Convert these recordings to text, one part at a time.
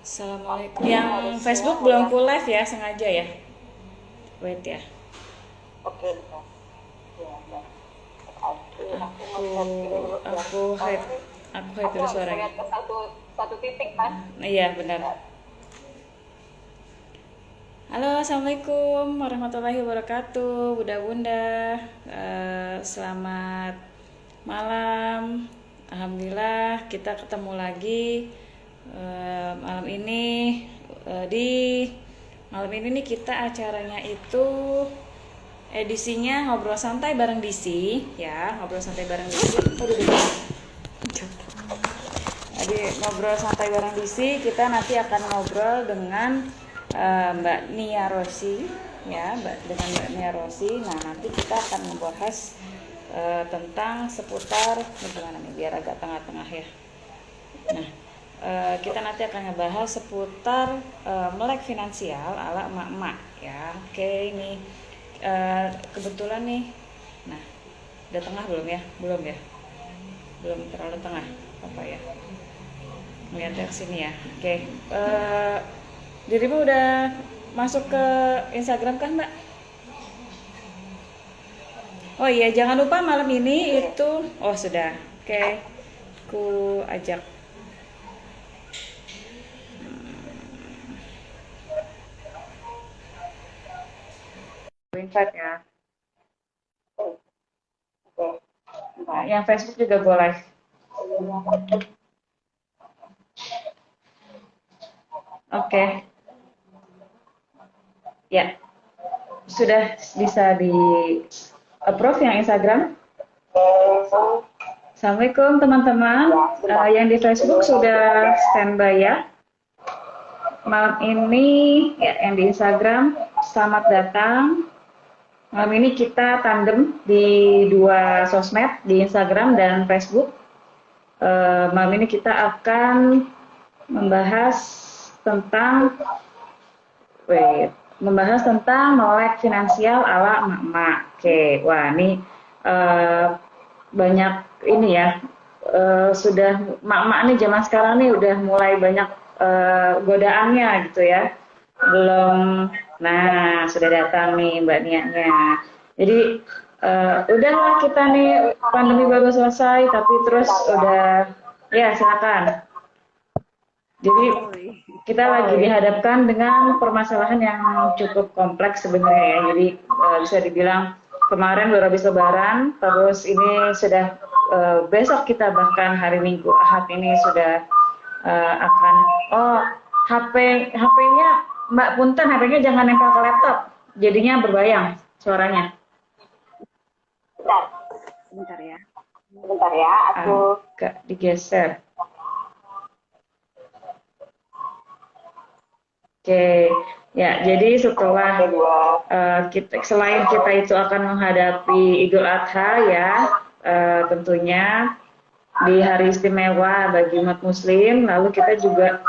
Assalamualaikum. Yang Facebook belum full live ya, sengaja ya. Wait ya. Oke, ya. Ya, ya. Oke, aku Aku ngelihat ini dulu ya. aku hide Soalnya aku hide aku dulu harus suaranya. ngeliat ke satu satu titik kan. Iya benar. Ya, Halo, assalamualaikum warahmatullahi wabarakatuh, bunda-bunda. Selamat malam. Alhamdulillah kita ketemu lagi malam ini. Di malam ini nih kita acaranya itu edisinya ngobrol santai bareng DC ya, ngobrol santai bareng DC. Jadi ngobrol santai bareng DC, kita nanti akan ngobrol dengan Mbak Nia Rosi ya, dengan Mbak Nia Rosi. Nah, nanti kita akan membahas tentang seputar bagaimana nih biar agak tengah-tengah ya. Nah, kita nanti akan ngebahas seputar melek finansial ala emak-emak ya. Oke, ini kebetulan nih. Nah, udah tengah belum ya? Belum ya? Belum terlalu tengah apa ya? Melihatnya ke sini ya. Oke. Dirimu udah masuk ke Instagram kan, Mbak? Oh iya, jangan lupa malam ini itu oh sudah. Oke. Ku ajak invite ya. oke. Nah, Bentar. yang Facebook juga boleh. Oke. Ya, sudah bisa di approve yang Instagram. Assalamualaikum teman-teman. Ya, bentar. Yang di Facebook sudah standby ya. Malam ini ya, yang di Instagram selamat datang. Malam ini kita tandem di dua sosmed, di Instagram dan Facebook. Malam ini kita akan membahas tentang membahas tentang melek finansial ala emak-emak. Oke, wah ini eh, banyak ini ya. Sudah emak-emak nih zaman sekarang nih udah mulai banyak godaannya gitu ya. Belum, nah sudah datang nih Mbak Nia-nya. Jadi udahlah kita nih pandemi baru selesai, tapi terus udah ya silakan. Jadi kita lagi dihadapkan dengan permasalahan yang cukup kompleks sebenarnya ya. Jadi bisa dibilang kemarin baru habis Lebaran, terus ini sudah besok kita bahkan hari Minggu Ahad ini sudah akan oh HP HP-nya Mbak Punten HP-nya jangan nempel ke laptop, jadinya berbayang suaranya. Bentar. Sebentar ya, Bentar ya, aku agak digeser. Oke, ya jadi setelah kedua. selain kita itu akan menghadapi Idul Adha ya, tentunya di hari istimewa bagi umat Muslim, lalu kita juga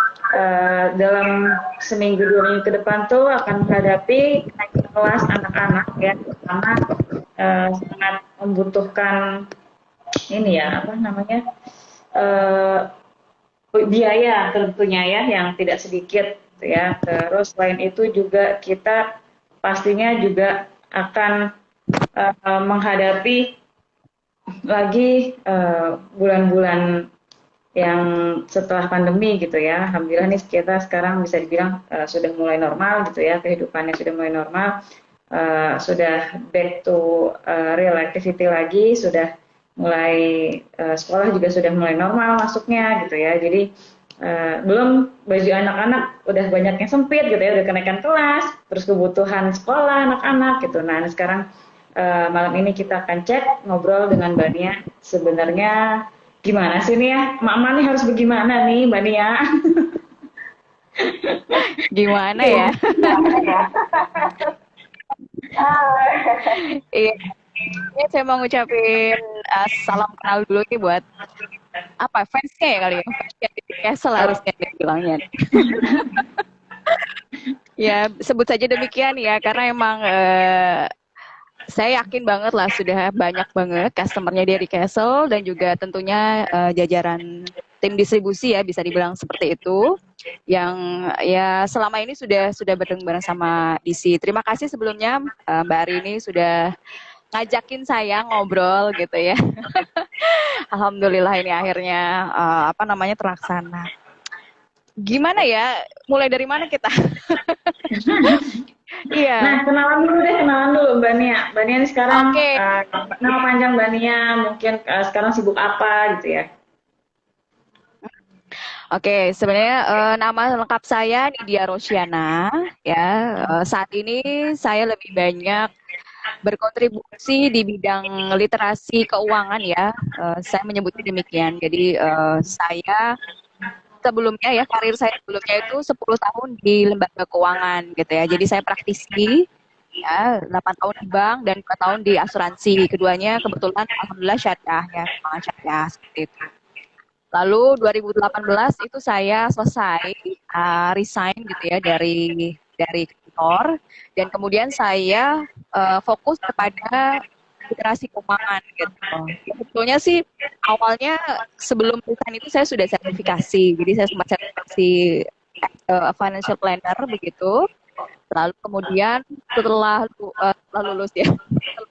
dalam seminggu dua minggu ke depan tuh akan menghadapi kenaikan kelas anak-anak ya, karena sangat membutuhkan ini ya apa namanya eh, biaya tentunya ya yang tidak sedikit gitu ya. Terus selain itu juga kita pastinya juga akan menghadapi lagi bulan-bulan yang setelah pandemi gitu ya. Alhamdulillah nih kita sekarang bisa dibilang sudah mulai normal gitu ya, kehidupannya sudah mulai normal, sudah back to real activity lagi, sudah mulai sekolah juga sudah mulai normal masuknya gitu ya. Jadi belum baju anak-anak udah banyak yang sempit gitu ya, udah kenaikan kelas, terus kebutuhan sekolah anak-anak gitu. Nah, sekarang malam ini kita akan cek ngobrol dengan Mbak Nia. Sebenarnya gimana sih nih ya, Mama nih harus bagaimana nih Mbak Nia? Gimana ya? Iya, ini saya mau ngucapin salam kenal dulu nih buat apa fansnya ya kali ya, fansnya di Castle harusnya dia bilangnya. Ya sebut saja demikian ya, karena emang saya yakin banget lah sudah banyak banget customernya dia di Castle dan juga tentunya jajaran tim distribusi ya bisa dibilang seperti itu. yang ya selama ini sudah bertemu bareng sama DC. Terima kasih sebelumnya Mbak Arini sudah ngajakin saya ngobrol gitu ya. Alhamdulillah ini akhirnya terlaksana. Gimana ya? Mulai dari mana kita? Iya. Nah, kenalan dulu Mbak Nia. Mbak Nia ini sekarang Oke. nama panjang Mbak Nia, mungkin sekarang sibuk apa gitu ya? Oke, sebenarnya nama lengkap saya Nidia Rosyana ya. Saat ini saya lebih banyak berkontribusi di bidang literasi keuangan ya. Saya menyebutnya demikian. Jadi saya sebelumnya ya karir saya sebelumnya itu 10 tahun di lembaga keuangan gitu ya. Jadi saya praktisi ya 8 tahun di bank dan 2 tahun di asuransi. Keduanya kebetulan alhamdulillah syariah ya, keuangan syariah seperti itu. Lalu 2018 itu saya selesai resign gitu ya dari kantor dan kemudian saya fokus kepada literasi keuangan gitu. Sebetulnya sih awalnya sebelum resign itu saya sudah sertifikasi. Jadi saya sempat sertifikasi financial planner begitu. Lalu kemudian setelah lulus ya,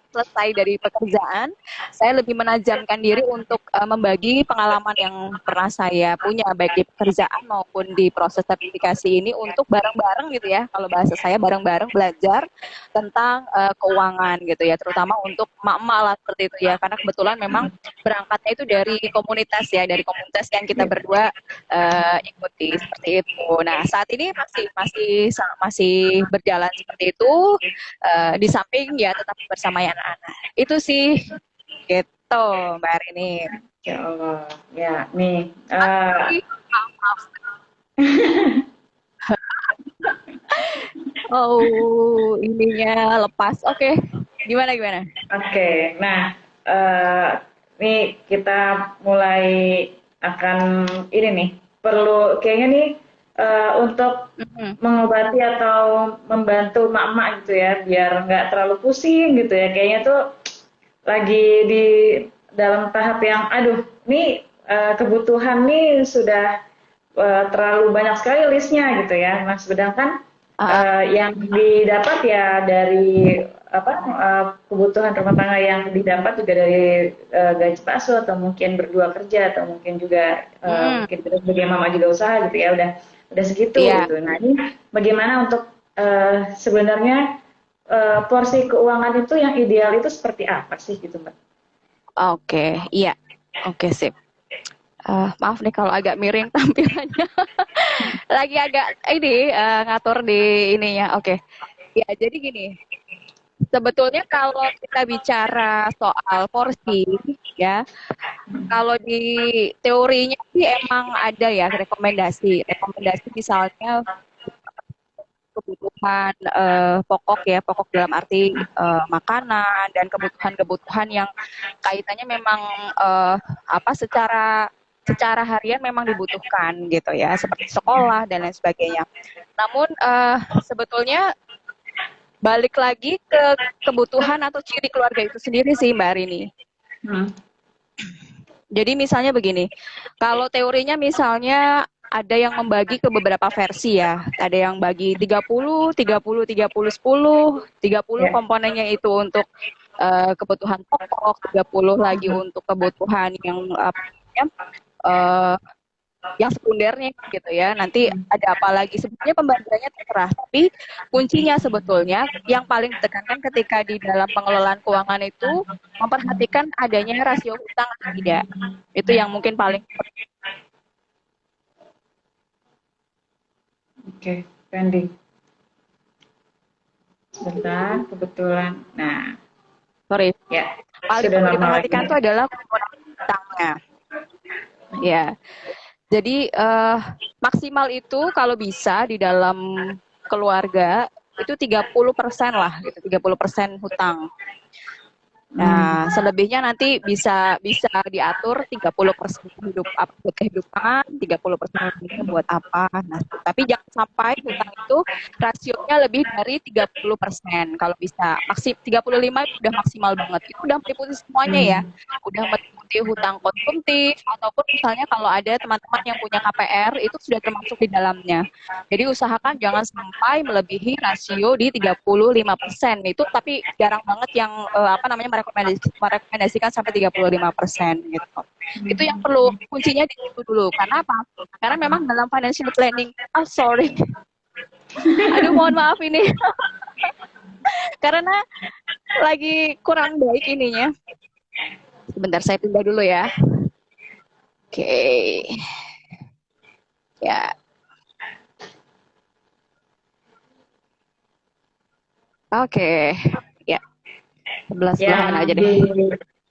selesai dari pekerjaan, saya lebih menajamkan diri untuk membagi pengalaman yang pernah saya punya baik di pekerjaan maupun di proses sertifikasi ini untuk bareng-bareng gitu ya. Kalau bahasa saya bareng-bareng belajar tentang keuangan gitu ya, terutama untuk emak-emak lah seperti itu ya. Karena kebetulan memang berangkatnya itu dari komunitas ya, dari komunitas yang kita berdua ikuti seperti itu. Nah, saat ini masih berjalan seperti itu di samping ya tetap bersama anak-anak. Itu sih gitu Mbak Arini. Ya Allah, ya nih. Maaf. Oh, ininya lepas. Oke. Gimana? Oke, nah nih kita mulai akan ini nih perlu kayaknya nih untuk mengobati atau membantu emak-emak gitu ya biar nggak terlalu pusing gitu ya. Kayaknya tuh lagi di dalam tahap yang aduh nih kebutuhan nih sudah terlalu banyak sekali listnya gitu ya. Nah, sedangkan yang didapat ya dari kebutuhan rumah tangga yang didapat juga dari gaji palsu atau mungkin berdua kerja atau mungkin juga mungkin sebagai mama juga usaha gitu ya udah segitu gitu. Nah ini bagaimana untuk sebenarnya porsi keuangan itu yang ideal itu seperti apa sih gitu Mbak? Oke, iya. Oke, sip. Maaf nih kalau agak miring tampilannya. Lagi agak ini ngatur di ininya. Oke. Ya, jadi gini. Sebetulnya kalau kita bicara soal porsi ya, kalau di teorinya sih emang ada ya rekomendasi misalnya kebutuhan pokok ya, pokok dalam arti makanan dan kebutuhan yang kaitannya memang secara harian memang dibutuhkan gitu ya, seperti sekolah dan lain sebagainya. Namun sebetulnya balik lagi ke kebutuhan atau ciri keluarga itu sendiri sih Mbak Arini. Jadi misalnya begini, kalau teorinya misalnya ada yang membagi ke beberapa versi ya. Ada yang bagi 30, 30, 30, 10, 30 komponennya itu untuk kebutuhan pokok, 30 lagi untuk kebutuhan yang sekundernya gitu ya. Nanti ada apa lagi? Sebenarnya pembagiannya terserah, tapi kuncinya sebetulnya yang paling ditekankan ketika di dalam pengelolaan keuangan itu memperhatikan adanya rasio hutang atau tidak. Itu yang mungkin paling. Oke, pending. Sebentar, kebetulan. Nah, sorry. Ya. Paling perlu diperhatikan itu adalah hutangnya. Ya. Jadi maksimal itu kalau bisa di dalam keluarga itu 30% lah, gitu, 30% hutang. Nah, selebihnya nanti bisa diatur 30% buat kehidupan, 30% buat apa. Nah, tapi jangan sampai hutang itu rasionya lebih dari 30%. Kalau bisa 35 itu udah maksimal banget. Itu udah meliputi semuanya ya. Udah meliputi hutang konsumtif ataupun misalnya kalau ada teman-teman yang punya KPR itu sudah termasuk di dalamnya. Jadi usahakan jangan sampai melebihi rasio di 35%. Itu tapi jarang banget yang merekomendasikan sampai 35% gitu. Itu yang perlu kuncinya di situ dulu. Karena apa? Karena memang dalam financial planning, sorry. Aduh, mohon maaf ini. Karena lagi kurang baik ininya. Sebentar saya pindah dulu ya. Oke. Ya. Oke. Ya. 11 aja deh.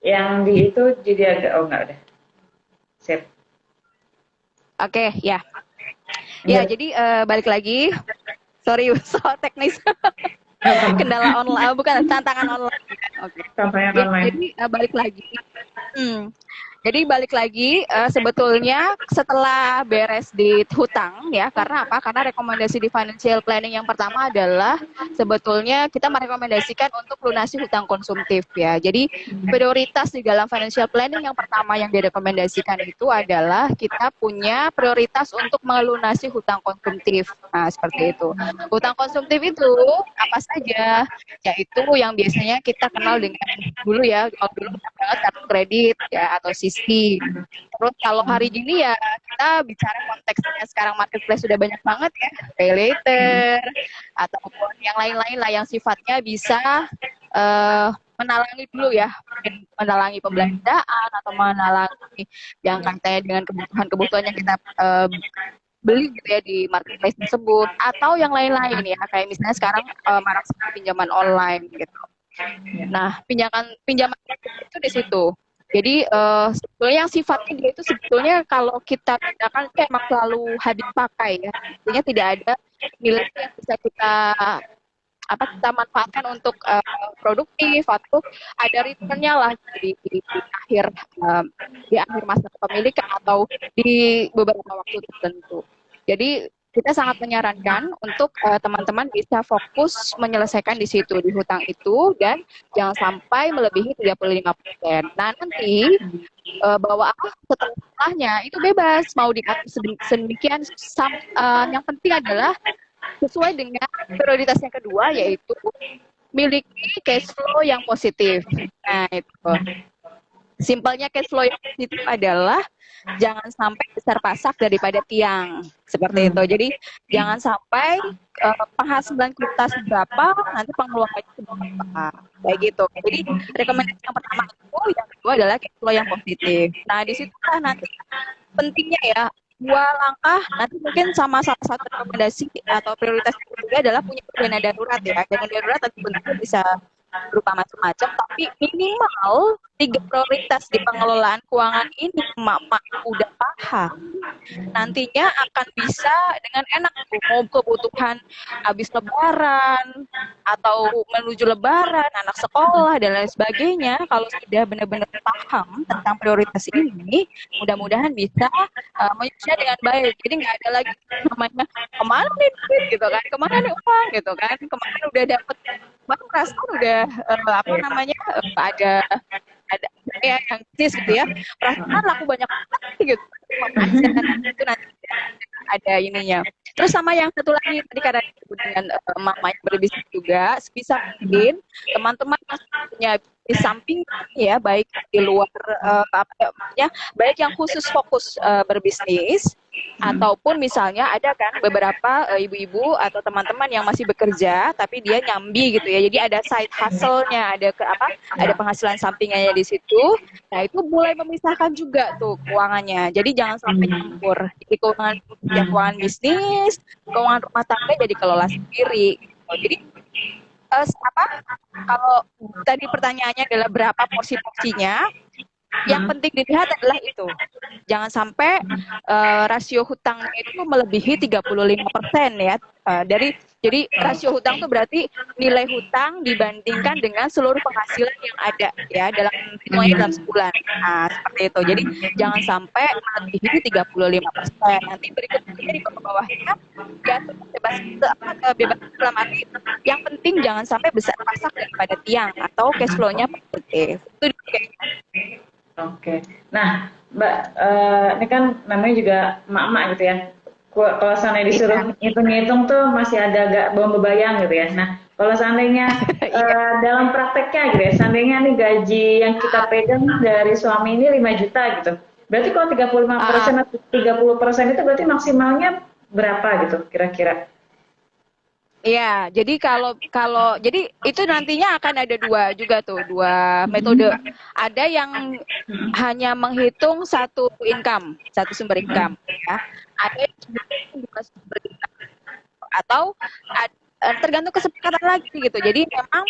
Yang di itu jadi agak enggak udah. Sip. Oke, ya. Ya, jadi balik lagi. Sorry, soal teknis. Kendala online, bukan tantangan online. Oke. Tantangan online. Jadi balik lagi. Jadi balik lagi, sebetulnya setelah beres di hutang ya, karena apa? Karena rekomendasi di financial planning yang pertama adalah sebetulnya kita merekomendasikan untuk lunasi hutang konsumtif ya. Jadi prioritas di dalam financial planning yang pertama yang direkomendasikan itu adalah kita punya prioritas untuk melunasi hutang konsumtif. Nah, seperti itu. Hutang konsumtif itu apa saja? Yaitu yang biasanya kita kenal dengan dulu ya, kalau dulu banget kartu kredit ya atau sisi. Terus kalau hari gini ya kita bicara konteksnya sekarang marketplace sudah banyak banget ya, pay later ataupun yang lain-lain lah yang sifatnya bisa menalangi dulu ya, menalangi pembelanjaan atau menalangi yang kaitannya dengan kebutuhan-kebutuhan yang kita beli gitu ya di marketplace tersebut atau yang lain-lain ya, kayak misalnya sekarang marak sekali pinjaman online gitu. Nah, pinjaman itu di situ. Jadi sebetulnya yang sifatnya dia itu sebetulnya kalau kita gunakan itu emang selalu habis pakai ya. Artinya tidak ada nilai yang bisa kita manfaatkan untuk produktif atau ada returnnya lah di akhir masa kepemilikan atau di beberapa waktu tertentu. Jadi kita sangat menyarankan untuk teman-teman bisa fokus menyelesaikan di situ, di hutang itu, dan jangan sampai melebihi 35%. Nah, nanti setelahnya itu bebas, mau diatur sedemikian. Yang penting adalah sesuai dengan prioritas yang kedua, yaitu miliki cash flow yang positif. Nah, itu. Simpelnya cash flow yang positif adalah jangan sampai besar pasak daripada tiang, seperti itu. Jadi jangan sampai penghasilan kita seberapa, nanti pengeluarannya seberapa, kayak gitu. Jadi rekomendasi yang pertama itu, yang kedua adalah cash flow yang positif. Nah, di situ nanti pentingnya ya 2 langkah, nanti mungkin sama salah satu rekomendasi atau prioritas yang ketiga adalah punya dana darurat ya. Dana darurat nanti bentuknya bisa berupa macam-macam, tapi minimal 3 prioritas di pengelolaan keuangan ini mak udah paham, nantinya akan bisa dengan enak mau kebutuhan habis lebaran atau menuju lebaran, anak sekolah dan lain sebagainya. Kalau sudah benar-benar paham tentang prioritas ini, mudah-mudahan bisa menyusunnya dengan baik. Jadi nggak ada lagi namanya kemana nih duit gitu kan, kemana nih uang gitu kan, kemarin udah dapet baru perasaan udah ada ya yang bisnis gitu ya, perasaan laku banyak gitu, itu nanti ada ininya. Terus sama yang satu lagi tadi karena dengan mama yang berbisnis juga, sebisa mungkin teman-teman punya di samping ya, baik di luar baik yang khusus fokus berbisnis ataupun misalnya ada kan beberapa ibu-ibu atau teman-teman yang masih bekerja tapi dia nyambi gitu ya, jadi ada side hustle-nya, ada penghasilan sampingannya di situ. Nah, itu mulai memisahkan juga tuh keuangannya, jadi jangan sampai campur. Jadi keuangan bisnis, keuangan rumah tangga jadi kelola sendiri gitu. Jadi kalau tadi pertanyaannya adalah berapa porsinya, yang penting dilihat adalah itu. Jangan sampai rasio hutang itu melebihi 35% ya. Jadi rasio hutang tuh berarti nilai hutang dibandingkan dengan seluruh penghasilan yang ada ya dalam hitungannya dalam sebulan. Nah, seperti itu. Jadi jangan sampai melebihi 35%. Nanti berikutnya di bawah-bawahnya ya bebas bebas dalam arti yang penting jangan sampai besar pasak daripada tiang atau cash flow-nya positif. Itu kayaknya. Oke. Nah, Mbak, ini kan namanya juga emak-emak gitu ya. Kalau seandainya disuruh hitung-hitung tuh masih ada agak belum kebayang gitu ya. Nah, kalau seandainya dalam prakteknya gitu ya, seandainya nih gaji yang kita pegang dari suami ini 5 juta gitu. Berarti kalau 35% atau 30% itu berarti maksimalnya berapa gitu kira-kira? Iya, jadi kalau jadi itu nantinya akan ada dua metode. Ada yang hanya menghitung satu sumber income, ya. Ada yang dua sumber income, atau tergantung kesepakatan lagi gitu. Jadi memang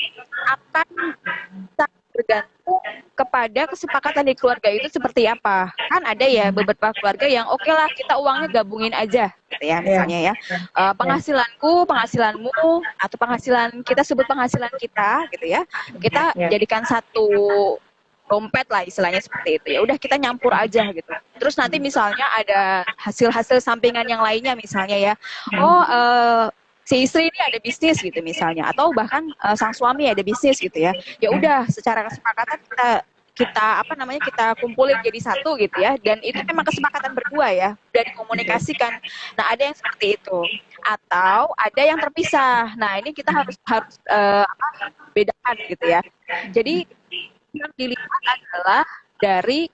akan bergantung kepada kesepakatan di keluarga itu seperti apa. Kan ada ya beberapa keluarga yang oke lah kita uangnya gabungin aja gitu ya misalnya ya. Penghasilanmu atau penghasilan kita sebut penghasilan kita gitu ya. Kita jadikan satu dompet lah istilahnya seperti itu. Ya udah kita nyampur aja gitu. Terus nanti misalnya ada hasil-hasil sampingan yang lainnya misalnya ya. Si istri ini ada bisnis gitu misalnya, atau bahkan sang suami ada bisnis gitu ya. Ya udah secara kesepakatan kita kumpulin jadi satu gitu ya. Dan itu memang kesepakatan berdua ya, udah dikomunikasikan. Nah ada yang seperti itu, atau ada yang terpisah. Nah ini kita harus bedakan gitu ya. Jadi yang dilihat adalah dari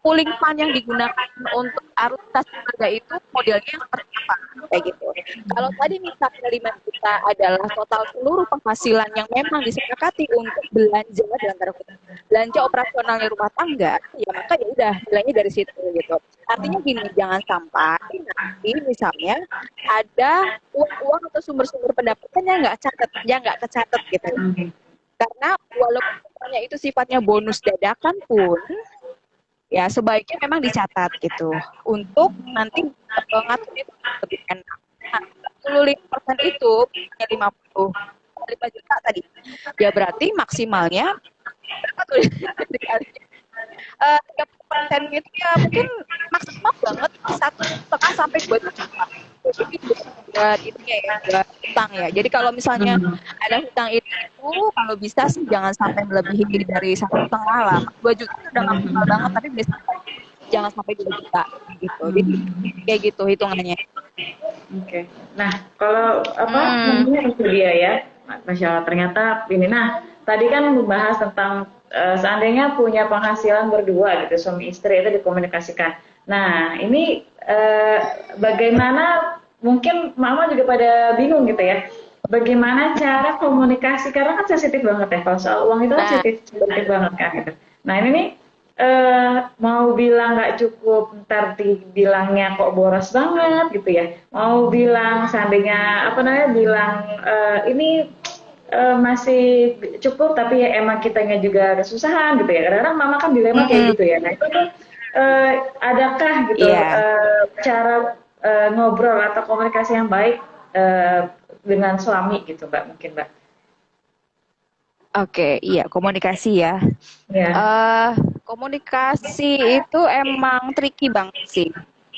pooling fund yang digunakan untuk arus kas keluarga itu modelnya seperti apa kayak gitu. Kalau tadi misalnya 5 juta adalah total seluruh penghasilan yang memang disepakati untuk belanja dalam tanda kutip belanja operasionalnya rumah tangga, ya maka ya udah nilainya dari situ gitu. Artinya gini, jangan sampai nanti misalnya ada uang atau sumber-sumber pendapatan yang nggak kecatat gitu. Karena walaupun itu sifatnya bonus dadakan pun ya sebaiknya memang dicatat gitu untuk nanti ngatur itu lebih enak. Nah, 25% itu hanya 5 juta tadi. Ya berarti maksimalnya berapa tuh? 30% gitu ya mungkin maksimal banget 1,5 sampai 2 juta. Jadi buat itu ya buat hutang ya. Jadi kalau misalnya ada hutang itu kalau bisa sih jangan sampai melebihi dari 1,5 lah. 2 juta udah maksimal banget tapi biasanya jangan sampai 2 juta gitu. Jadi kayak gitu hitungannya. Oke. Nah, kalau namanya itu dia ya. Masya Allah, ternyata ini. Nah, tadi kan membahas tentang seandainya punya penghasilan berdua gitu, suami istri itu dikomunikasikan. Nah, ini bagaimana, mungkin mama juga pada bingung gitu ya, bagaimana cara komunikasi, karena kan sensitif banget ya, kalau soal uang itu kan sensitif banget kan gitu. Nah ini nih, mau bilang nggak cukup, ntar dibilangnya kok boros banget gitu ya, mau bilang seandainya bilang ini masih cukup tapi ya emang kitanya juga kesusahan gitu ya. Kadang-kadang mama kan dilema kayak gitu ya. Nah itu tuh adakah gitu cara ngobrol atau komunikasi yang baik dengan suami gitu Mbak, mungkin Mbak? Oke, iya komunikasi ya. Komunikasi itu emang tricky banget sih.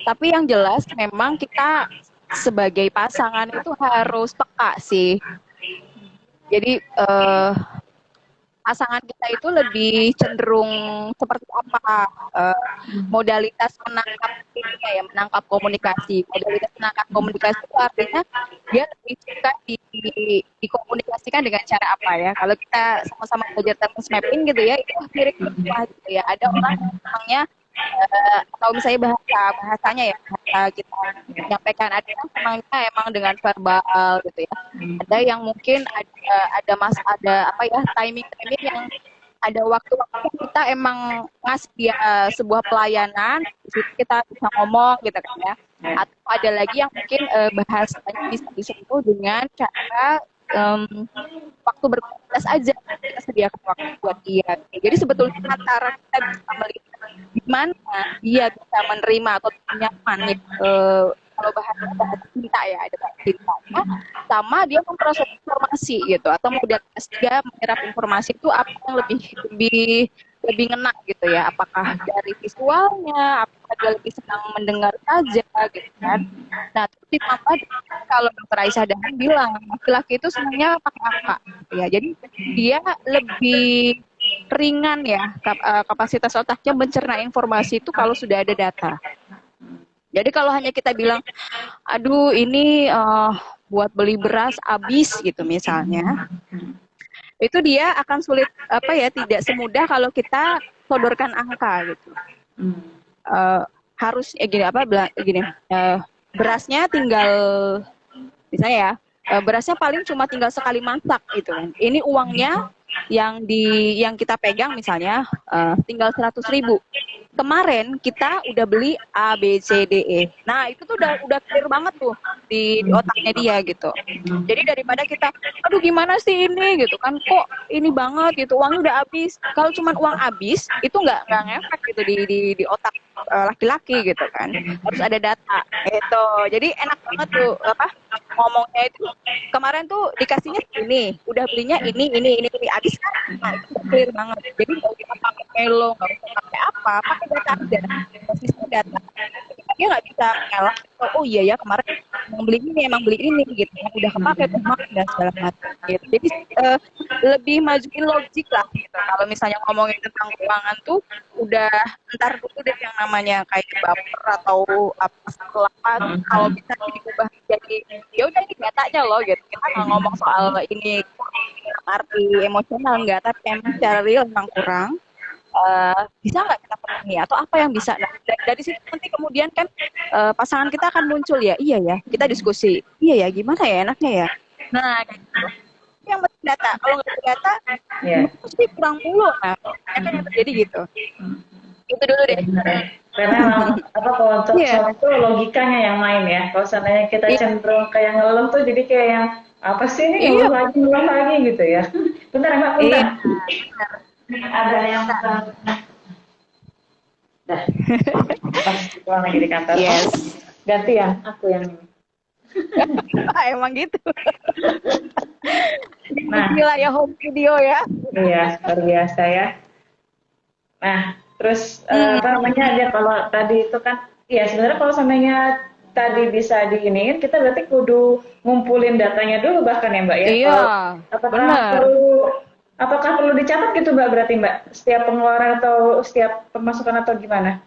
Tapi yang jelas memang kita sebagai pasangan itu harus peka sih. Jadi pasangan kita itu lebih cenderung seperti apa modalitas menangkap komunikasi. Modalitas menangkap komunikasi itu artinya dia lebih suka dikomunikasikan dengan cara apa ya. Kalau kita sama-sama belajar terms mapping gitu ya, itu mirip gitu ya. Ada orang yang memangnya atau misalnya bahasanya ya kita menyampaikan, ada yang emang dengan verbal gitu ya, ada yang mungkin ada timing yang ada waktu-waktu kita emang ngasih dia sebuah pelayanan, di situ kita bisa ngomong gitu kan ya, atau ada lagi yang mungkin bahasanya bisa disentuh dengan cara waktu berkualitas aja, kita sediakan waktu buat dia. Jadi sebetulnya antara kita bisa melihat gimana dia bisa menerima atau nyaman kalau bahasa cinta ya, ada bahasa cintanya, sama dia memproses informasi gitu, atau model dia menyerap informasi itu apa yang lebih lebih ngena gitu ya, apakah dari visualnya, apakah dia lebih senang mendengar saja gitu kan. Nah, terus ditambah kalau Dokter Aisyah Dahlan bilang laki-laki itu sebenarnya pakai angka gitu ya, jadi dia lebih ringan ya kapasitas otaknya mencerna informasi itu kalau sudah ada data. Jadi kalau hanya kita bilang, aduh ini buat beli beras habis gitu misalnya, itu dia akan sulit tidak semudah kalau kita sodorkan angka gitu. Harus gini, berasnya tinggal misalnya ya, berasnya paling cuma tinggal sekali masak gitu kan. Ini uangnya yang kita pegang misalnya tinggal 100.000. Kemarin kita udah beli A, B, C, D, E. Nah itu tuh udah clear banget tuh di otaknya dia gitu. Jadi daripada kita, aduh gimana sih ini gitu kan, kok ini banget gitu, uangnya udah habis. Kalau cuma uang habis itu nggak ngefek gitu di otak laki-laki gitu kan. Harus ada data gitu. Jadi enak banget tuh ngomongnya itu. Kemarin tuh dikasihnya ini, udah belinya ini habis kan. Nah itu clear banget. Jadi nggak usah pakai melo, nggak usah pakai apa, pakai data aja, basisnya data. Dia nggak bisa ngelak, oh iya ya kemarin emang beli ini gitu, udah kepake tuh dan segala macam gitu. Jadi lebih majuin logik lah gitu. Kalau misalnya ngomongin tentang keuangan tuh udah ntar dulu deh yang namanya kayak baper atau apa kalau bisa diubah jadi ya udah ini datanya loh gitu. Kita nggak ngomong soal ini arti emosional enggak, tapi emang secara real memang kurang. Bisa nggak kita penuhi atau apa yang bisa, nah, dari situ nanti kemudian kan pasangan kita akan muncul ya, iya ya kita diskusi, iya ya gimana ya enaknya ya, nah gitu. Yang penting data, kalau nggak ada data pasti kurang mulu, nah ya kan yang terjadi gitu. Itu dulu deh. Karena kalau untuk suami itu logikanya yang main ya, kalau seandainya kita cenderung kayak ngelem tuh jadi kayak yang apa sih ini ngulang lagi gitu ya. Bentar Mbak, bentar. Ada yang dah pas pulang lagi di kantor. Ganti ya, aku yang ini. Emang gitu. Nah, ya home video ya. Iya, luar biasa ya. Nah, terus apa namanya aja kalau tadi itu kan, ya sebenarnya kalau seandainya tadi bisa diiniin, kita berarti kudu ngumpulin datanya dulu bahkan ya Mbak ya. Iya. Apakah perlu dicatat gitu Mbak, berarti Mbak, setiap pengeluaran atau setiap pemasukan atau gimana?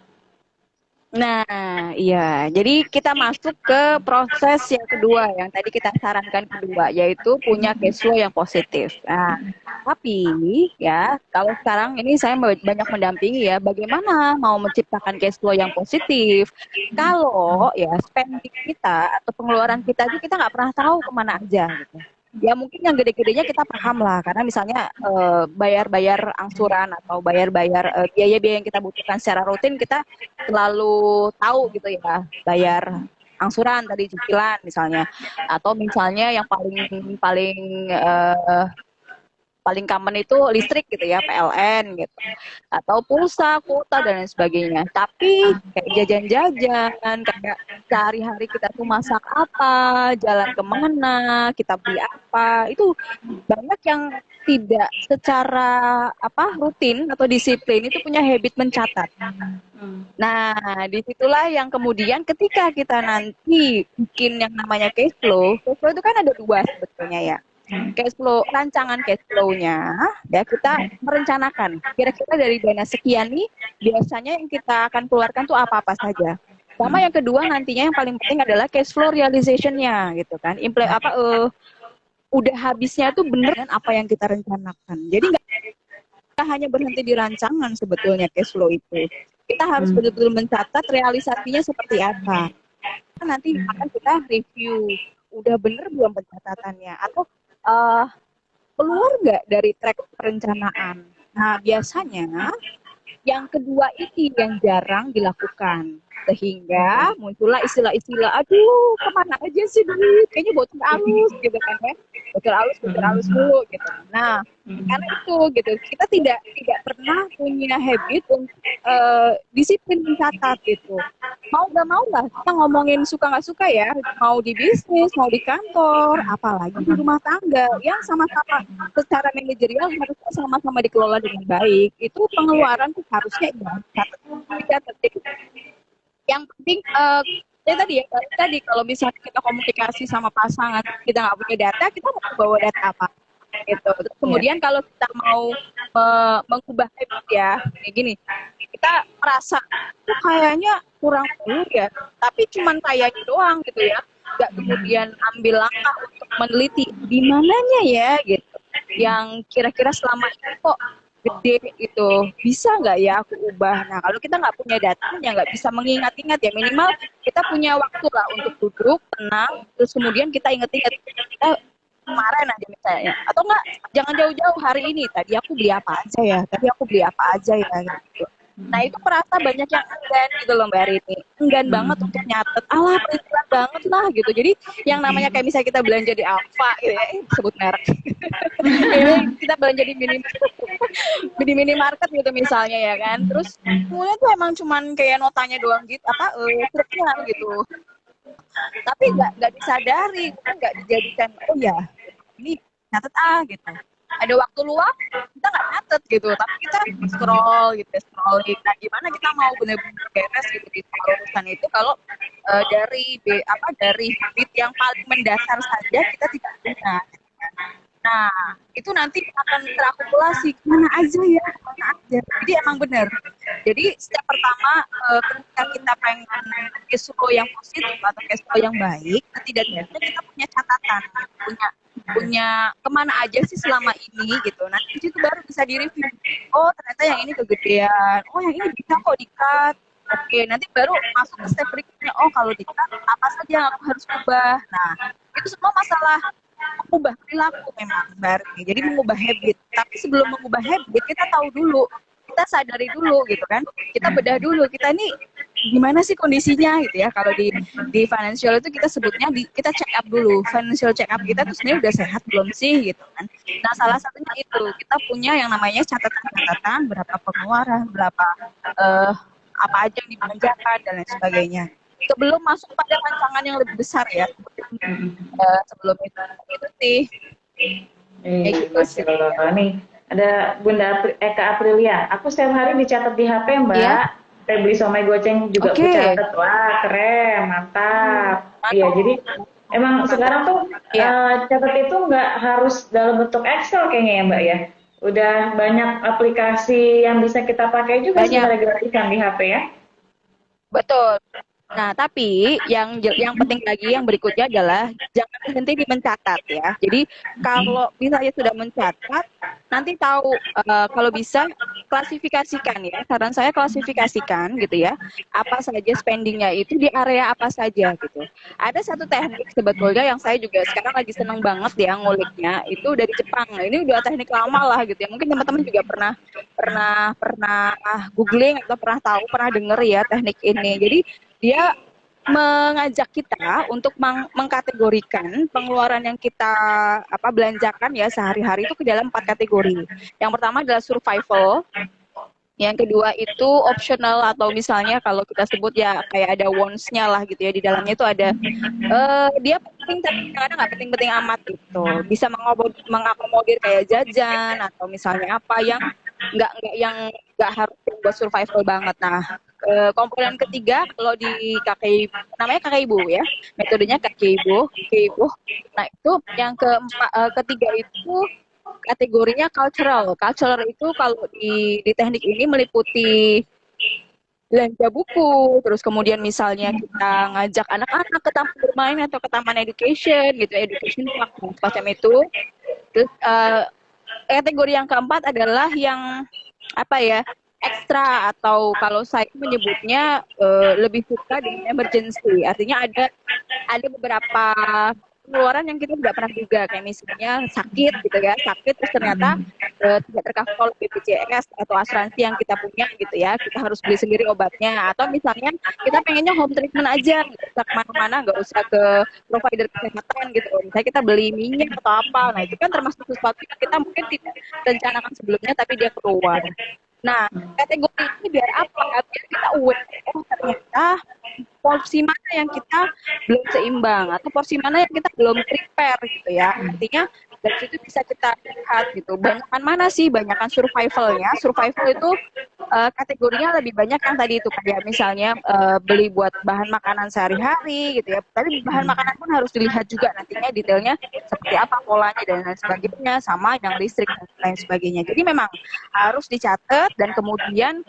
Nah, iya. Jadi kita masuk ke proses yang kedua, yang tadi kita sarankan kedua, yaitu punya cash flow yang positif. Nah, tapi ya, kalau sekarang ini saya banyak mendampingi ya, bagaimana mau menciptakan cash flow yang positif. Kalau ya spending kita atau pengeluaran kita itu kita nggak pernah tahu kemana aja gitu. Ya mungkin yang gede-gedenya kita paham lah, karena misalnya bayar-bayar angsuran atau bayar-bayar biaya-biaya yang kita butuhkan secara rutin kita selalu tahu gitu ya, bayar angsuran tadi, cicilan misalnya, atau misalnya yang paling common itu listrik gitu ya, PLN gitu, atau pulsa, kuota dan lain sebagainya. Tapi kayak jajan-jajan, kayak sehari-hari kita tuh masak apa, jalan kemana, kita beli apa, itu banyak yang tidak secara rutin atau disiplin itu punya habit mencatat. Nah, disitulah yang kemudian ketika kita nanti bikin yang namanya cash flow itu kan ada dua sebetulnya ya. Cash flow, rancangan cash flow-nya ya kita merencanakan kira-kira dari dana sekian nih biasanya yang kita akan keluarkan tuh apa-apa saja. Sama yang kedua nantinya yang paling penting adalah cash flow realization-nya gitu kan. Udah habisnya tuh bener kan apa yang kita rencanakan. Jadi nggak hanya berhenti di rancangan sebetulnya cash flow itu. Kita harus betul-betul mencatat realisasinya seperti apa. Nanti akan kita review udah bener belum pencatatannya atau keluar nggak dari track perencanaan. Nah biasanya yang kedua ini yang jarang dilakukan. Sehingga muncullah istilah-istilah, aduh kemana aja sih duit, kayaknya bocor halus gitu kan ya, bocor halus Mm-mm. mulu gitu. Nah, karena Mm-mm. itu gitu, kita tidak pernah punya habit untuk disiplin mencatat gitu. Mau gak mau lah, kita ngomongin suka nggak suka ya, mau di bisnis, mau di kantor, apalagi di rumah tangga, yang sama-sama secara manajerial harusnya sama-sama dikelola dengan baik. Itu pengeluaran tuh harusnya dicatat. Jadi yang penting ya tadi ya balik tadi, kalau misalnya kita komunikasi sama pasangan kita nggak punya data, kita mau bawa data apa gitu. Terus Ya. kemudian kalau kita mau mengubah habit ya kayak gini, kita merasa "Kok kayaknya kurang dulu ya, tapi cuman kayaknya doang gitu ya, nggak kemudian ambil langkah untuk meneliti di mananya ya gitu, yang kira-kira selama ini kok gede itu, bisa nggak ya aku ubah. Nah, kalau kita nggak punya datanya, nggak bisa mengingat-ingat ya, minimal kita punya waktu lah untuk duduk tenang, terus kemudian kita inget-inget kita kemarin aja misalnya, atau enggak jangan jauh-jauh, hari ini tadi aku beli apa aja ya, tadi aku beli apa aja ya gitu. Nah, itu merasa banyak yang enggan gitu loh Mbak Rini, enggan banget Mm-mm. untuk nyatet, alah perhitungan banget lah gitu. Jadi yang namanya kayak misalnya kita belanja di Alfa gitu ya, sebut merek, ini kita belanja di minimarket gitu misalnya ya kan, terus semuanya tuh emang cuman kayak notanya doang gitu, apa truknya gitu, tapi nggak disadari, nggak dijadikan, oh ya ini catat gitu, ada waktu luang kita nggak catat gitu, tapi kita scroll gitu, scrolling. Nah, gimana kita mau benar-benar beres gitu di urusan itu kalau dari habit yang paling mendasar saja kita tidak punya. Nah, itu nanti akan terakumulasi kemana aja ya, kemana aja. Jadi emang benar. Jadi step pertama, ketika kita pengen cash flow yang positif atau cash flow yang baik, Ya. setidaknya kita punya catatan, punya punya kemana aja sih selama ini gitu. Nanti di situ baru bisa di-review. Oh, ternyata yang ini kegedean. Oh, yang ini bisa kok di-cut. Oke, nanti baru masuk ke step berikutnya. Oh, kalau di-cut, apa saja yang aku harus ubah. Nah, itu semua masalah mengubah perilaku memang baru. Jadi mengubah habit. Tapi sebelum mengubah habit, kita tahu dulu, kita sadari dulu gitu kan. Kita bedah dulu, kita ini gimana sih kondisinya gitu ya. Kalau di financial itu kita sebutnya kita check up dulu. Financial check up kita tuh sebenarnya udah sehat belum sih gitu kan. Nah, salah satunya itu kita punya yang namanya catatan-catatan, berapa pengeluaran, berapa apa aja yang dibelanjakan dan lain sebagainya. Sebelum masuk pada rancangan yang lebih besar ya, Mm-mm. sebelum itu sih kayak gitu Masya sih. Allah. Nih, ada Eka Aprilia. Aku setiap hari dicatat di HP, Iya, Mbak. Saya beli somai goceng juga aku oke, catat. Wah, keren, mantap. Iya, mantap, jadi emang mantap. sekarang tuh Iya, catat itu nggak harus dalam bentuk Excel kayaknya ya, Mbak ya. Udah banyak aplikasi yang bisa kita pakai juga banyak, sebenarnya gratisan di HP ya. betul. Nah, tapi yang penting lagi yang berikutnya adalah jangan berhenti di mencatat ya. Jadi kalau misalnya sudah mencatat, nanti tahu kalau bisa klasifikasikan ya. Saran saya klasifikasikan gitu ya. Apa saja spendingnya itu di area apa saja gitu. Ada satu teknik sebetulnya yang saya juga sekarang lagi seneng banget ya nguliknya. Itu dari Jepang. Nah, ini udah teknik lama lah gitu ya. Mungkin teman-teman juga pernah pernah pernah googling atau pernah denger ya teknik ini. Jadi dia mengajak kita untuk mengkategorikan pengeluaran yang kita belanjakan ya sehari-hari itu ke dalam 4 kategori. Yang pertama adalah survival, yang kedua itu optional atau misalnya kalau kita sebut ya kayak ada wants-nya lah gitu ya, di dalamnya itu ada dia penting tapi kadang-kadang nggak penting-penting amat gitu. Bisa mengakomodir kayak jajan atau misalnya apa yang nggak harus buat survival banget. Nah, komponen ketiga kalau di kakek namanya kakek ibu ya, metodenya kakek ibu. Nah, itu yang ketiga itu kategorinya cultural. Cultural itu kalau di teknik ini meliputi belanja buku, terus kemudian misalnya kita ngajak anak-anak ke taman bermain atau ke taman education park semacam itu. Terus kategori yang keempat adalah yang apa ya, ekstra atau kalau saya menyebutnya lebih suka dengan emergency. Artinya ada beberapa pengeluaran yang kita tidak pernah duga, kayak misalnya sakit gitu ya, sakit terus ternyata tidak tercover oleh BPJS atau asuransi yang kita punya gitu ya, kita harus beli sendiri obatnya, atau misalnya kita pengennya home treatment aja, nggak usah kemana-mana, nggak usah ke provider kesehatan gitu, misalnya kita beli minyak atau apa, nah itu kan termasuk sesuatu yang kita mungkin tidak rencanakan sebelumnya tapi dia keluar. Nah, kategori ini biar apa? Biar kita aware, ternyata porsi mana yang kita belum seimbang atau porsi mana yang kita belum prepare gitu ya. Artinya dari situ bisa kita lihat gitu. Banyakan mana sih? Banyakan survivalnya. Survival itu kategorinya lebih banyak yang tadi itu kayak misalnya beli buat bahan makanan sehari-hari gitu ya. Tapi bahan makanan pun harus dilihat juga nantinya detailnya seperti apa polanya dan lain sebagainya, sama yang listrik dan lain sebagainya. Jadi memang harus dicatat dan kemudian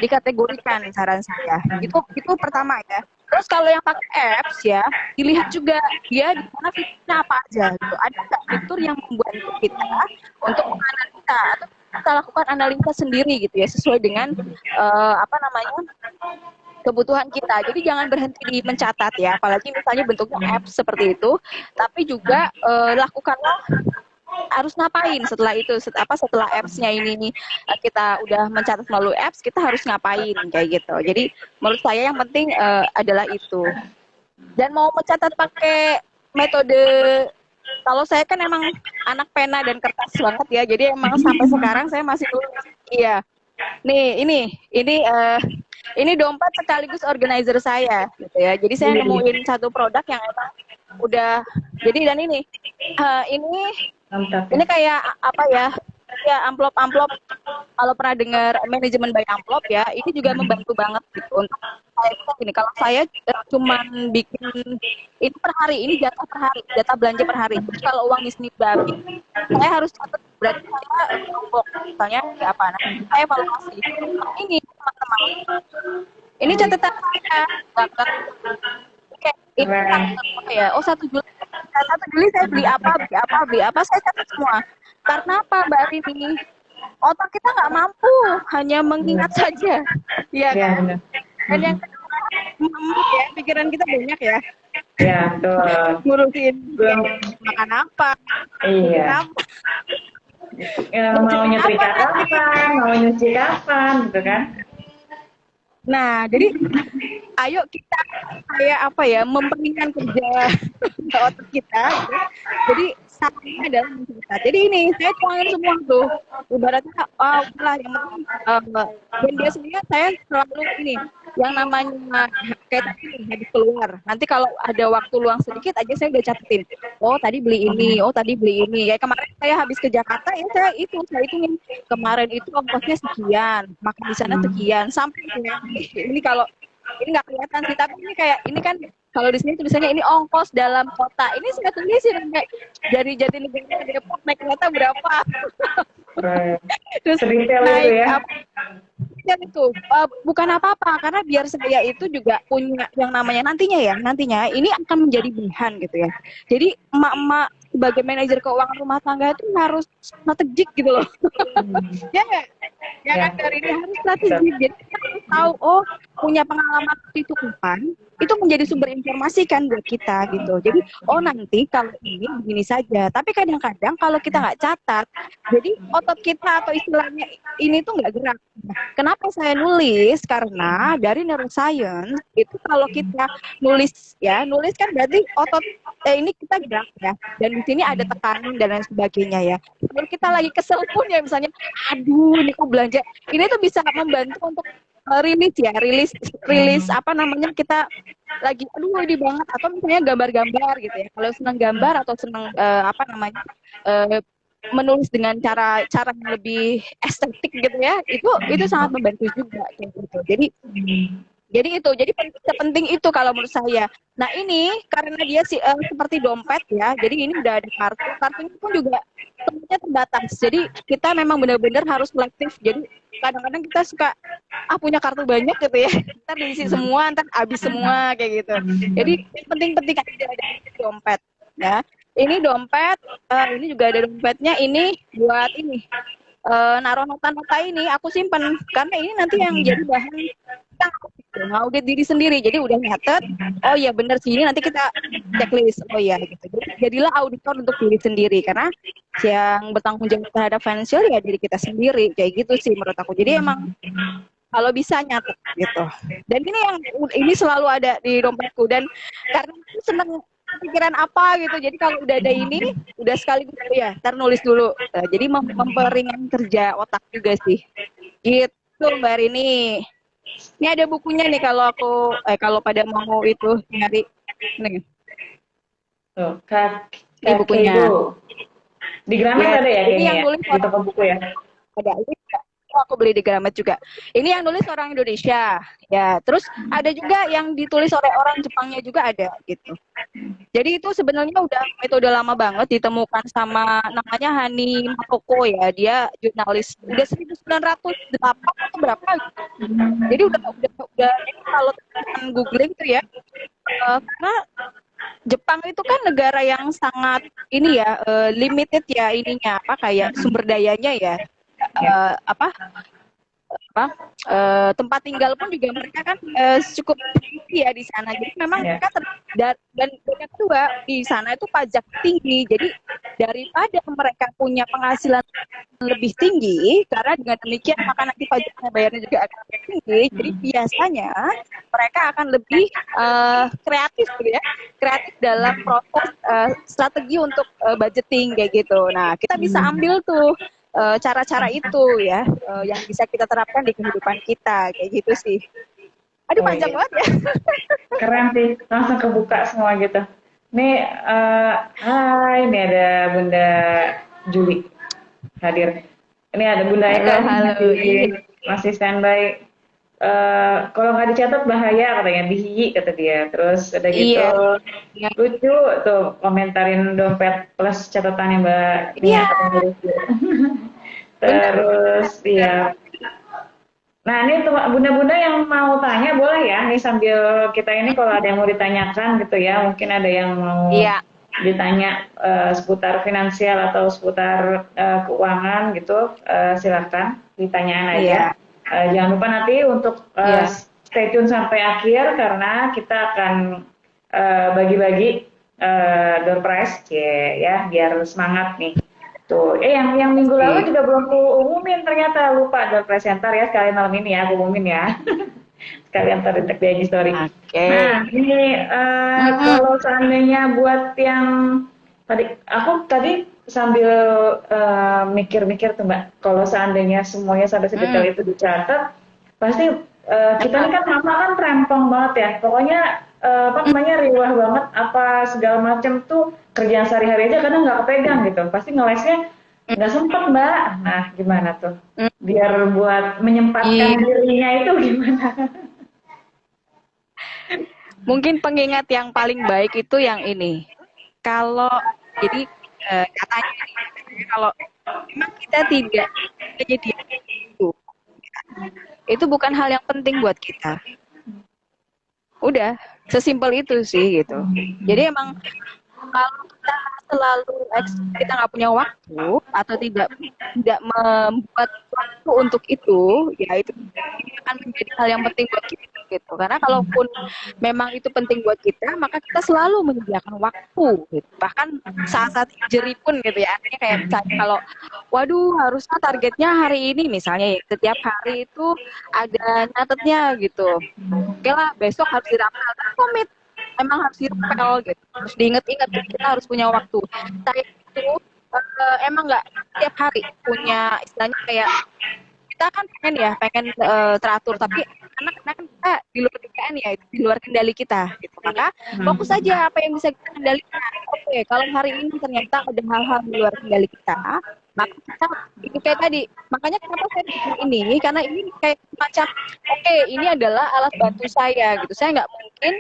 dikategorikan saran saya. Itu pertama ya. Terus kalau yang pakai apps ya, dilihat juga dia di mana fiturnya apa aja gitu. Ada nggak fitur yang membantu kita untuk menganalisa atau kita lakukan analisa sendiri gitu ya, sesuai dengan apa namanya kebutuhan kita. Jadi jangan berhenti di mencatat ya, apalagi misalnya bentuknya apps seperti itu, tapi juga lakukanlah harus ngapain setelah itu, setelah apps-nya ini kita udah mencatat melalui apps, kita harus ngapain kayak gitu. Jadi menurut saya yang penting adalah itu. Dan mau mencatat pakai metode, kalau saya kan emang anak pena dan kertas banget ya, jadi emang sampai sekarang saya masih nulis. Iya. Nih, ini dompet sekaligus organizer saya gitu ya. Jadi saya nemuin satu produk yang emang udah jadi, dan ini ini kayak apa ya? Ya amplop kalau pernah dengar manajemen by amplop ya, ini juga membantu banget gitu untuk saya ini. Kalau saya cuman bikin itu per hari, ini jatah per hari, jatah belanja per hari. Jadi kalau uang di sini udah habis, saya harus catat, berarti saya kelompok misalnya kayak apa, nah saya evaluasi. Nah, ini teman-teman, ini catatan saya, kayak ini apa ya? Oh 1 Juli saya beli apa, saya catat semua. Karena apa, Mbak Rini? Otak kita nggak mampu hanya mengingat saja, ya kan? Dan yang kedua, ya, pikiran kita banyak ya. Ya, betul. Ngurusin makan apa, iya. Mau nyetrika kapan, mau nyuci kapan, gitu kan? Nah, jadi ayo kita kayak apa ya, memperingan kerja otak kita gitu. Jadi sarannya adalah mencatat. Jadi ini saya tuangin semua tuh, ibaratnya lah yang penting dan biasanya saya selalu ini yang namanya kayak tadi nih, habis keluar, nanti kalau ada waktu luang sedikit aja saya udah catetin, oh tadi beli ini, oh tadi beli ini. Ya kemarin saya habis ke Jakarta ya, saya hitungin kemarin itu ongkosnya sekian, makan di sana sekian, sampai ini kalau ini nggak kelihatan sih, tapi ini kayak ini kan kalau di sini tulisannya ini ongkos dalam kota, ini saya tulisin kayak dari Jatinegara ke Depok naik kereta berapa. Terus naik apa itu bukan apa-apa, karena biar saya itu juga punya yang namanya nantinya ini akan menjadi bahan gitu ya. Jadi emak-emak sebagai manajer keuangan rumah tangga itu harus strategik gitu loh. Ya nggak? Ya kan, dari ini harus strategik. Jadi kita harus tahu, oh punya pengalaman itu kapan, itu menjadi sumber informasi kan buat kita gitu. Jadi oh nanti kalau ini begini saja. Tapi kadang-kadang kalau kita nggak catat, jadi otot kita atau istilahnya ini tuh nggak gerak. Kenapa saya nulis? Karena dari neuroscience itu kalau kita nulis kan berarti otot ini kita gerak ya. Dan di sini ada tekanan dan lain sebagainya ya. Kalau kita lagi kesel pun ya, misalnya aduh ini kok belanja, ini tuh bisa membantu untuk rilis apa namanya, kita lagi aduh ini banget, atau misalnya gambar-gambar gitu ya. Kalau senang gambar atau senang apa namanya menulis dengan cara yang lebih estetik gitu ya, itu sangat membantu juga kayak gitu. Jadi penting itu kalau menurut saya. Nah ini karena dia seperti dompet ya, jadi ini udah ada kartunya pun juga tempatnya terbatas. Jadi kita memang benar-benar harus selektif. Jadi kadang-kadang kita suka punya kartu banyak gitu ya, ntar diisi semua, ntar habis semua kayak gitu. Jadi penting aja ada dompet ya. Ini dompet, ini juga ada dompetnya, ini buat ini naruh nota-nota ini aku simpen karena ini nanti yang jadi bahan kita ngaudit diri sendiri. Jadi udah nyatet, oh ya bener sih ini nanti kita checklist. Oh ya gitu. Jadi, jadilah auditor untuk diri sendiri karena yang bertanggung jawab terhadap financial ya diri kita sendiri kayak gitu sih menurut aku. Jadi emang kalau bisa nyatet gitu. Dan ini selalu ada di dompetku dan karena aku seneng pikiran apa gitu. Jadi kalau udah ada ini, udah sekaligus ya, ntar nulis dulu. Jadi memperingan kerja otak juga sih. Gitu Mbak Rini. Ini ada bukunya nih kalau pada mau itu nyari. Nih. Tuh, Ini bukunya. Di Gramet ada ya ini yang nulis di toko buku ya? Ada. Aku beli di Gramet juga. Ini yang nulis orang Indonesia, ya. Terus ada juga yang ditulis oleh orang Jepangnya juga ada, gitu. Jadi itu sebenarnya udah metode lama banget ditemukan sama namanya Hani Matoko ya. Dia jurnalis udah 1908 atau berapa? Jadi udah jadi kalau teman googling tuh ya, karena Jepang itu kan negara yang sangat ini ya limited ya ininya apa kayak sumber dayanya ya. Tempat tinggal pun juga mereka kan cukup tinggi ya di sana. Jadi memang mereka dan yang kedua di sana itu pajak tinggi. Jadi daripada mereka punya penghasilan lebih tinggi, karena dengan demikian maka nanti pajaknya bayarnya juga akan lebih tinggi. Jadi biasanya mereka akan lebih kreatif gitu ya, kreatif dalam proses strategi untuk budgeting kayak gitu. Nah kita bisa ambil tuh cara-cara itu ya yang bisa kita terapkan di kehidupan kita kayak gitu sih. Aduh panjang banget ya. Keren sih, langsung kebuka semua gitu. Nih, hai, ini ada Bunda Juli hadir. Ini ada Bunda Eka masih standby. Kalau nggak dicatat bahaya katanya, dihiyi kata dia. Terus ada gitu, lucu tuh komentarin dompet plus catatannya Mbak. Iya. Terus ya. Nah ini untuk bunda-bunda yang mau tanya boleh ya. Nih sambil kita ini kalau ada yang mau ditanyakan gitu ya, mungkin ada yang mau ditanya seputar finansial atau seputar keuangan gitu, silakan ditanyakan aja. Jangan lupa nanti untuk stay tune sampai akhir karena kita akan bagi-bagi door prize ya biar semangat nih. Tuh, yang minggu lalu juga belum umumin ternyata lupa door prize center ya sekalian malam ini ya aku umumin ya. Sekalian terdetek di IG story. Nah ini kalau seandainya buat yang aku tadi sambil mikir-mikir tuh Mbak, kalau seandainya semuanya sampai sedetail itu dicatat, pasti kita ini kan mama kan rempong banget ya, pokoknya riwah banget, apa segala macam tuh kerjaan sehari-hari aja kadang nggak kepegang gitu, pasti ngelesnya nggak sempet Mbak. Nah gimana tuh, biar buat menyempatkan dirinya itu gimana? Mungkin pengingat yang paling baik itu yang ini. Kalau jadi katanya kalau memang kita tidak jadi itu bukan hal yang penting buat kita. Udah sesimpel itu sih gitu. Jadi emang kalau kita selalu kita nggak punya waktu atau tidak membuat waktu untuk itu, ya itu akan menjadi hal yang penting buat kita gitu. Karena kalaupun memang itu penting buat kita, maka kita selalu menyediakan waktu gitu. Bahkan saat-saat injury pun gitu ya. Artinya kayak misalnya kalau waduh harusnya targetnya hari ini misalnya ya, setiap hari itu ada nyatetnya gitu. Oke lah besok harus dirapel, komit emang harus dirapel gitu, harus diinget-inget kita harus punya waktu. Saya itu emang nggak tiap hari punya istilahnya kayak kita kan pengen teratur, tapi karena kita di luar kerjaan ya, di luar kendali kita gitu. Maka fokus saja apa yang bisa kita kendalikan. Oke, kalau hari ini ternyata ada hal-hal di luar kendali kita, maka kita itu kayak tadi. Makanya kenapa saya bikin ini, karena ini kayak macam ini adalah alat bantu saya gitu. Saya nggak mungkin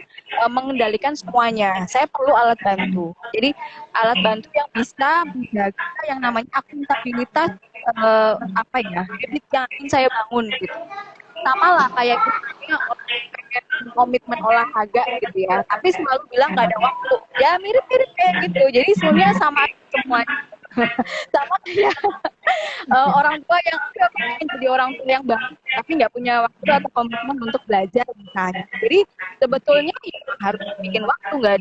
mengendalikan semuanya. Saya perlu alat bantu. Jadi alat bantu yang bisa menjaga yang namanya akuntabilitas habit yang ingin saya bangun gitu. Sama lah kayak kita komitmen olahraga gitu ya, tapi selalu bilang nggak ada waktu. Ya mirip-mirip kayak gitu. Jadi sebenarnya sama semuanya. Sama kayak orang tua yang pengen jadi orang tua yang baik tapi nggak punya waktu atau komitmen untuk belajar misalnya. Jadi sebetulnya ya harus bikin waktu, nggak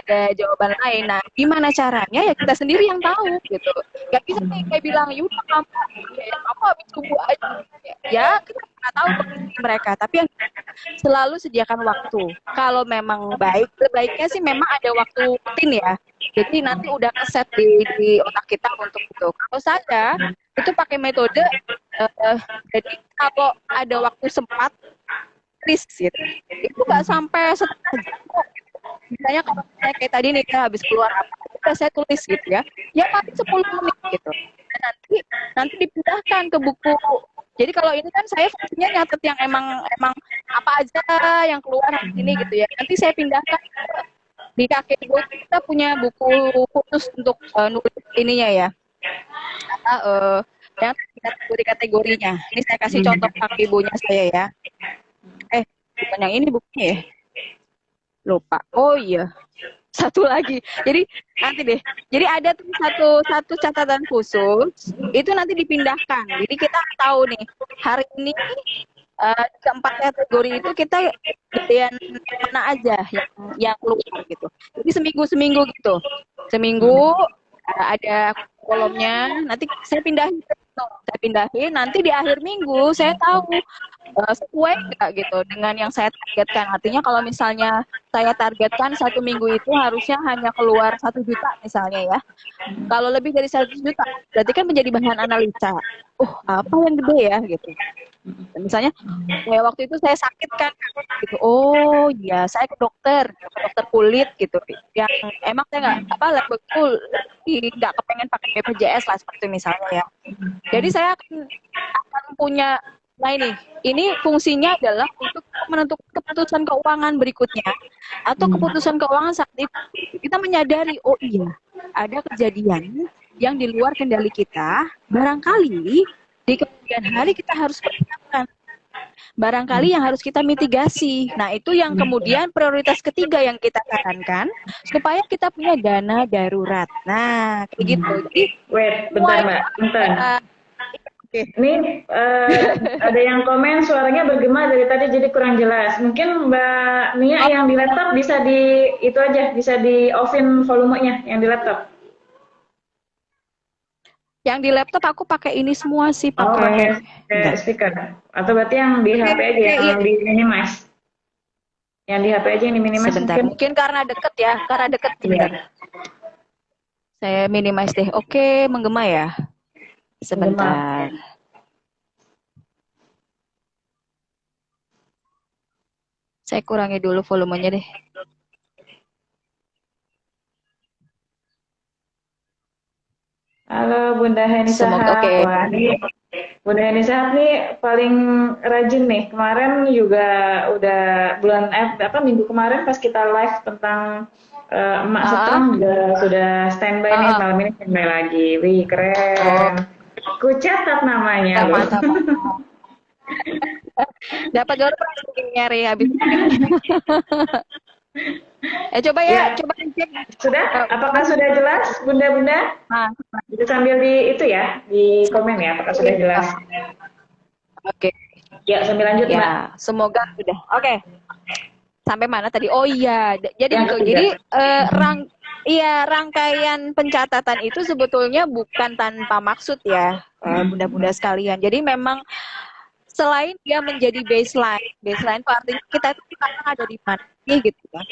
ada jawaban lain. Nah, gimana caranya ya kita sendiri yang tahu gitu. Gak bisa nih kayak bilang, yaudah kamu habis subuh aja. Ya kita nggak tahu kondisi mereka, tapi yang selalu sediakan waktu. Kalau memang baik, sebaiknya sih memang ada waktu rutin ya. Jadi nanti udah keset di otak kita untuk itu. Kalau saya itu pakai metode, jadi kalau ada waktu sempat, risk gitu. Itu nggak sampai setengah jam kok. Misalnya kalau saya kayak tadi nih, habis keluar apa, udah saya tulis gitu ya. Ya paling 10 menit gitu. Dan nanti dipindahkan ke buku. Jadi kalau ini kan saya fungsinya nyatet yang emang apa aja yang keluar hari ini gitu ya. Nanti saya pindahkan di Kakekbo kita punya buku khusus untuk nulis ininya ya. Yang kategori-kategorinya. Ini saya kasih contoh Kakekbo-nya saya ya. Bukan yang ini bukunya ya. Lupa. Oh iya. Satu lagi. Jadi nanti deh. Jadi ada tuh satu catatan khusus itu nanti dipindahkan. Jadi kita tahu nih hari ini keempat kategori itu kita gedean mana aja yang keluar gitu. Jadi seminggu gitu. Seminggu ada kolomnya. Nanti saya pindahin. Nanti di akhir minggu saya tahu sesuai nggak gitu dengan yang saya targetkan. Artinya kalau misalnya saya targetkan 1 minggu itu harusnya hanya keluar 1 juta misalnya ya. Kalau lebih dari 100 juta, berarti kan menjadi bahan analisa. Apa yang gede ya gitu. Misalnya kayak waktu itu saya sakit kan gitu. Oh iya, saya ke dokter kulit gitu. Yang emang saya nggak betul nggak kepengen pakai BPJS lah seperti misalnya ya. Jadi saya akan punya, nah ini fungsinya adalah untuk menentukan keputusan keuangan berikutnya atau keputusan keuangan saat itu. Kita menyadari, oh iya, ada kejadian yang di luar kendali kita, barangkali di kemudian hari kita harus persiapkan. Barangkali yang harus kita mitigasi. Nah, itu yang kemudian prioritas ketiga yang kita sarankan supaya kita punya dana darurat. Nah, kayak gitu. Jadi, bentar Mbak, bentar. Ini ada yang komen suaranya bergema dari tadi jadi kurang jelas. Mungkin Mbak Nia yang di laptop bisa bisa di offin volumenya yang di laptop. Yang di laptop aku pakai ini semua sih, pakai speaker. Atau berarti yang di HP aja yang di minimize. Yang di HP aja yang di minimize. Sebentar, mungkin karena deket ya, Iya. Saya minimize deh. Oke, menggema ya. Sebentar. Saya kurangi dulu volumenya deh. Halo Bunda Henisa. Oke. Bunda Henisa nih paling rajin nih. Kemarin juga udah minggu kemarin pas kita live tentang emak setrong juga sudah standby nih, malam ini standby lagi. Wih, keren. Ku catat namanya. Mantap. Dapat dolar nyari habis. Coba cek. Sudah? Apakah sudah jelas, Bunda-bunda? Bisa sambil di komen ya, apakah sudah jelas? Oke. Ya, sambil lanjut, ya, Mbak. Semoga sudah. Oke. Sampai mana tadi? Oh iya, jadi itu. Jadi rangkaian pencatatan itu sebetulnya bukan tanpa maksud ya, bunda-bunda sekalian. Jadi memang selain dia menjadi baseline itu artinya kita itu sekarang ada di mana gitu kan.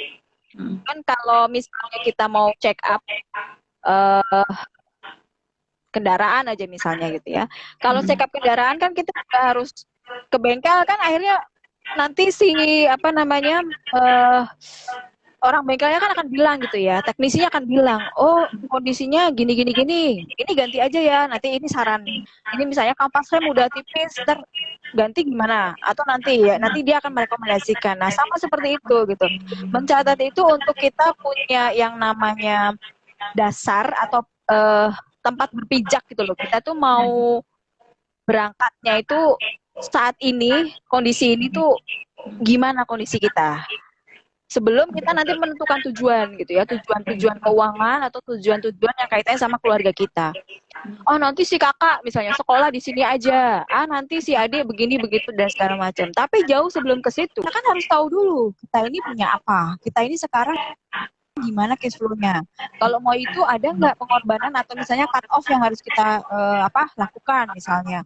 Kan kalau misalnya kita mau check up kendaraan aja misalnya gitu ya. Kalau check up kendaraan kan kita juga harus ke bengkel kan, akhirnya nanti orang bengkelnya kan akan bilang gitu ya, teknisinya akan bilang, oh kondisinya gini, ini ganti aja ya, nanti ini saran, ini misalnya kampas rem udah tipis, ntar ganti gimana, atau nanti dia akan merekomendasikan. Nah sama seperti itu gitu, mencatat itu untuk kita punya yang namanya dasar atau tempat berpijak gitu loh, kita tuh mau berangkatnya itu saat ini, kondisi ini tuh gimana kondisi kita. sebelum kita nanti menentukan tujuan gitu ya, tujuan-tujuan keuangan atau tujuan-tujuan yang kaitannya sama keluarga kita. Oh nanti si kakak misalnya sekolah di sini aja, nanti si adik begini begitu dan segala macam. Tapi jauh sebelum ke situ, kita kan harus tahu dulu kita ini punya apa, kita ini sekarang gimana cash flow-nya. Kalau mau itu ada nggak pengorbanan atau misalnya cut off yang harus kita lakukan misalnya.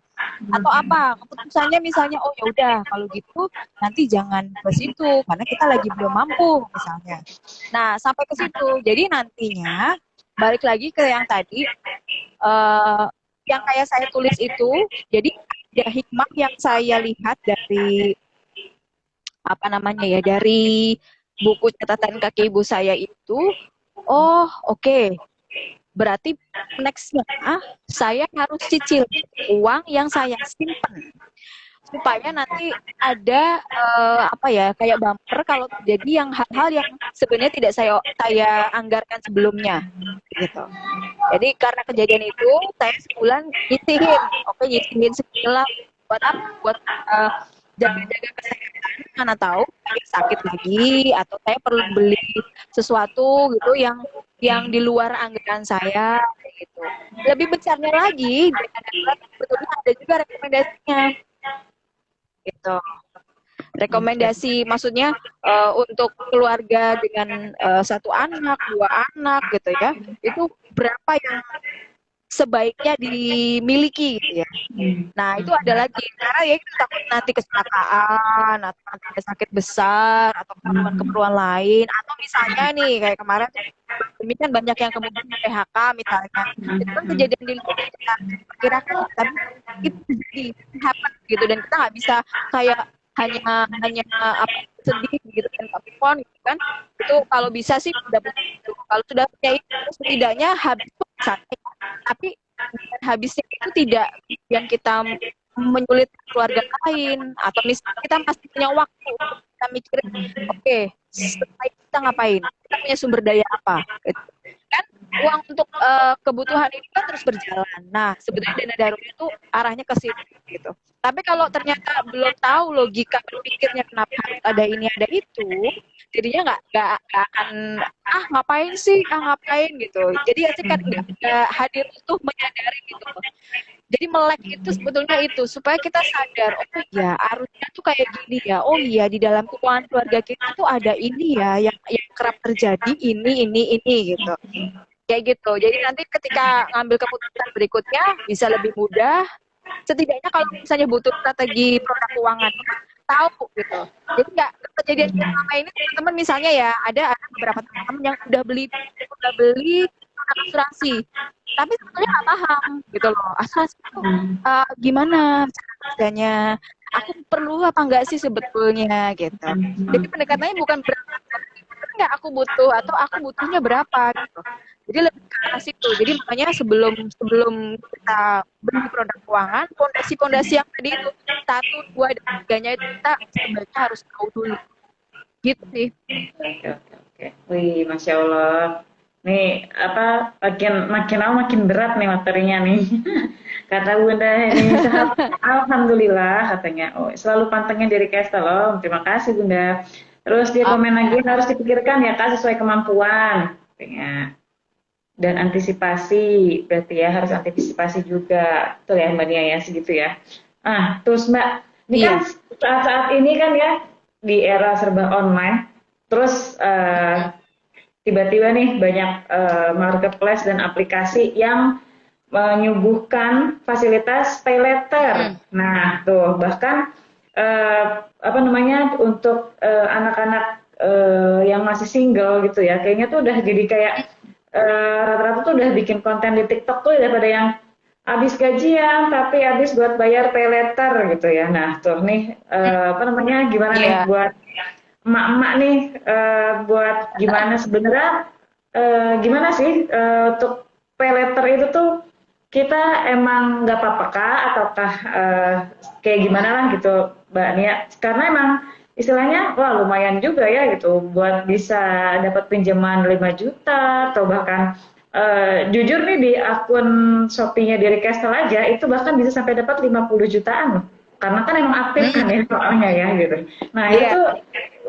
Atau apa keputusannya misalnya oh ya udah kalau gitu nanti jangan ke situ karena kita lagi belum mampu misalnya. Nah, sampai ke situ. Jadi nantinya balik lagi ke yang tadi yang kayak saya tulis itu, jadi ada hikmah yang saya lihat dari dari buku catatan kaki ibu saya itu, oh oke. Berarti nextnya saya harus cicil uang yang saya simpan supaya nanti ada kayak bumper kalau terjadi yang hal-hal yang sebenarnya tidak saya anggarkan sebelumnya gitu. Jadi karena kejadian itu saya sebulan nyisihin sekilas buat apa? Buat jaga-jaga kesehatan, mana tahu saya sakit lagi atau saya perlu beli sesuatu gitu yang di luar anggaran saya gitu. Lebih besarnya lagi sebetulnya ada juga rekomendasinya gitu. Rekomendasi maksudnya untuk keluarga dengan 1 anak, 2 anak gitu ya. Itu berapa yang sebaiknya dimiliki gitu ya. Nah itu ada lagi karena ya kita takut nanti kecelakaan atau nanti ada sakit besar atau keperluan lain atau misalnya nih kayak kemarin ini kan banyak yang kemudian PHK misalnya itu kan kejadian di luar kita perkirakan tapi itu terjadi happen gitu dan kita nggak bisa kayak hanya sedih gitu kan telepon gitu kan itu kalau bisa sih udah begitu kalau sudah punya itu setidaknya habis tapi habisnya itu tidak yang kita menyulitkan keluarga lain atau misalnya kita masih punya waktu kita mikirin oke, setelah kita ngapain kita punya sumber daya apa gitu. Kan uang untuk kebutuhan ini kan terus berjalan. Nah sebenarnya dana darurat itu arahnya ke situ gitu. Tapi kalau ternyata belum tahu logika berpikirnya kenapa harus ada ini ada itu, jadinya nggak akan ngapain gitu. Jadi kan nggak hadir untuk menyadari gitu. Jadi melek itu sebetulnya itu supaya kita sadar oh ya arusnya tuh kayak gini ya. Oh iya di dalam keuangan keluarga kita tuh ada ini ya yang kerap terjadi ini gitu. Kayak gitu. Jadi nanti ketika ngambil keputusan berikutnya bisa lebih mudah. Setidaknya kalau misalnya butuh strategi produk keuangan tahu gitu. Jadi nggak kejadian selama ini teman-teman misalnya ya ada beberapa teman-teman yang udah beli asuransi tapi sebetulnya nggak paham gitu loh asuransi itu gimana caranya aku perlu apa enggak sih sebetulnya gitu. Jadi pendekatannya bukan berapa nggak aku butuh atau aku butuhnya berapa gitu. Jadi lebih ke arah situ. Jadi makanya sebelum kita beli produk keuangan, fondasi yang tadi itu 1, 2, dan 3-nya itu kita sebenarnya harus tahu dulu. Gitu sih. Oke. Wih, Masya Allah. Nih makin lama makin berat nih materinya nih. Kata Bunda ini alhamdulillah katanya. Oh, selalu pantengin diri Kestel loh. Terima kasih Bunda. Terus dia komen lagi harus dipikirkan ya Kak sesuai kemampuan. Katanya. Dan antisipasi berarti ya harus antisipasi juga. Betul ya Mbak Nia ya segitu ya. Terus Mbak, ini kan saat ini kan ya di era serba online. Terus tiba-tiba nih banyak marketplace dan aplikasi yang menyuguhkan fasilitas pay letter. Nah, tuh bahkan untuk anak-anak yang masih single gitu ya, kayaknya tuh udah jadi kayak rata-rata tuh udah bikin konten di TikTok tuh daripada yang habis gajian tapi habis buat bayar pay letter gitu ya. Nah, tuh nih gimana nih buat emak-emak nih buat gimana sebenarnya gimana sih untuk pay letter itu tuh kita emang nggak apa-apa kah ataukah kayak gimana lah gitu Mbak Nia karena emang istilahnya wah lumayan juga ya gitu buat bisa dapat pinjaman 5 juta atau bahkan jujur nih di akun Shopee-nya dari Kestel aja itu bahkan bisa sampai dapat 50 jutaan loh karena kan emang aktif kan ya soalnya ya gitu. Nah Iya. itu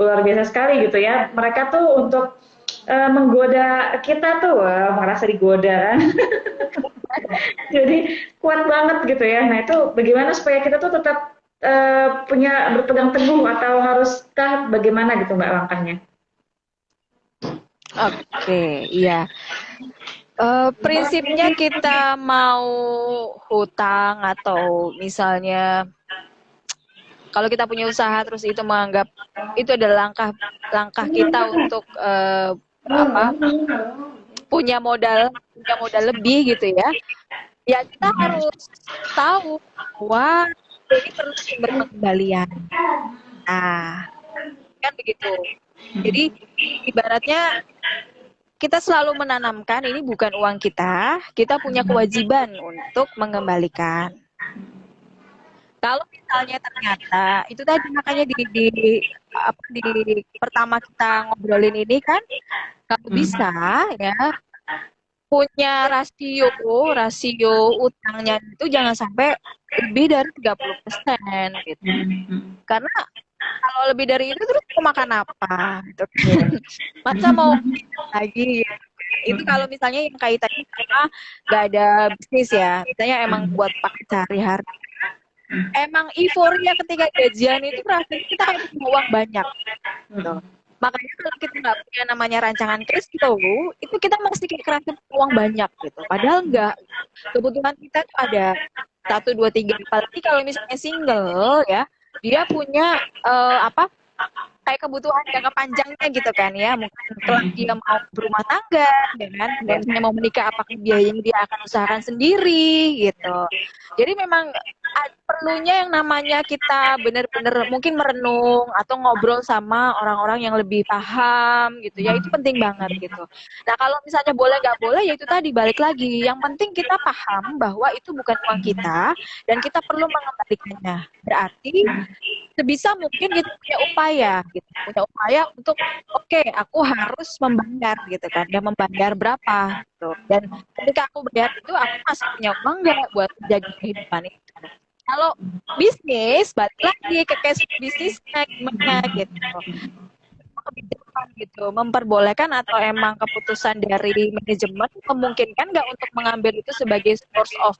luar biasa sekali gitu ya. Mereka tuh untuk menggoda kita tuh, merasa digoda kan. Jadi kuat banget gitu ya. Nah itu bagaimana supaya kita tuh tetap punya berpegang teguh atau haruskah bagaimana gitu Mbak langkahnya? Oke, iya. Prinsipnya kita mau hutang atau misalnya kalau kita punya usaha terus itu menganggap itu adalah langkah kita untuk punya modal lebih gitu ya. Ya kita harus tahu bahwa ini perlu sumber pengembalian. Nah, kan begitu. Jadi ibaratnya kita selalu menanamkan ini bukan uang kita punya kewajiban untuk mengembalikan. Kalau misalnya ternyata itu tadi makanya di pertama kita ngobrolin ini kan kalau bisa ya punya rasio utangnya itu jangan sampai lebih dari 30% gitu. Karena kalau lebih dari itu terus mau makan apa gitu. Masa mau lagi gitu. Itu kalau misalnya yang kaitannya sama gak ada bisnis ya, misalnya emang buat pakai sehari-hari. Emang euforia ketika gajian itu rasanya kita kayak punya uang banyak gitu. Makanya kalau kita nggak punya namanya rancangan cash flow, itu kita masih kayak kerasa uang banyak gitu. Padahal enggak. Kebutuhan kita tuh ada 1, 2, 3. Apalagi kalau misalnya single ya, dia punya kayak kebutuhan jangka panjangnya gitu kan ya. Mungkin kelak dia mau berumah tangga, ya kan? Dan misalnya mau menikah, apakah biayanya dia akan usahakan sendiri gitu. Jadi memang perlunya yang namanya kita benar-benar mungkin merenung atau ngobrol sama orang-orang yang lebih paham gitu ya, itu penting banget gitu. Nah kalau misalnya boleh nggak boleh ya itu tadi balik lagi, yang penting kita paham bahwa itu bukan uang kita dan kita perlu mengembalikannya. Berarti sebisa mungkin kita punya upaya gitu, punya upaya untuk oke, aku harus membayar gitu kan, dan membayar berapa gitu. Dan ketika aku bayar itu aku masih punya uang nggak buat menjaga kehidupan itu. Kalau bisnis balik lagi ke cash bisnisnya gimana gitu, kebijakan gitu memperbolehkan atau emang keputusan dari manajemen memungkinkan nggak untuk mengambil itu sebagai source of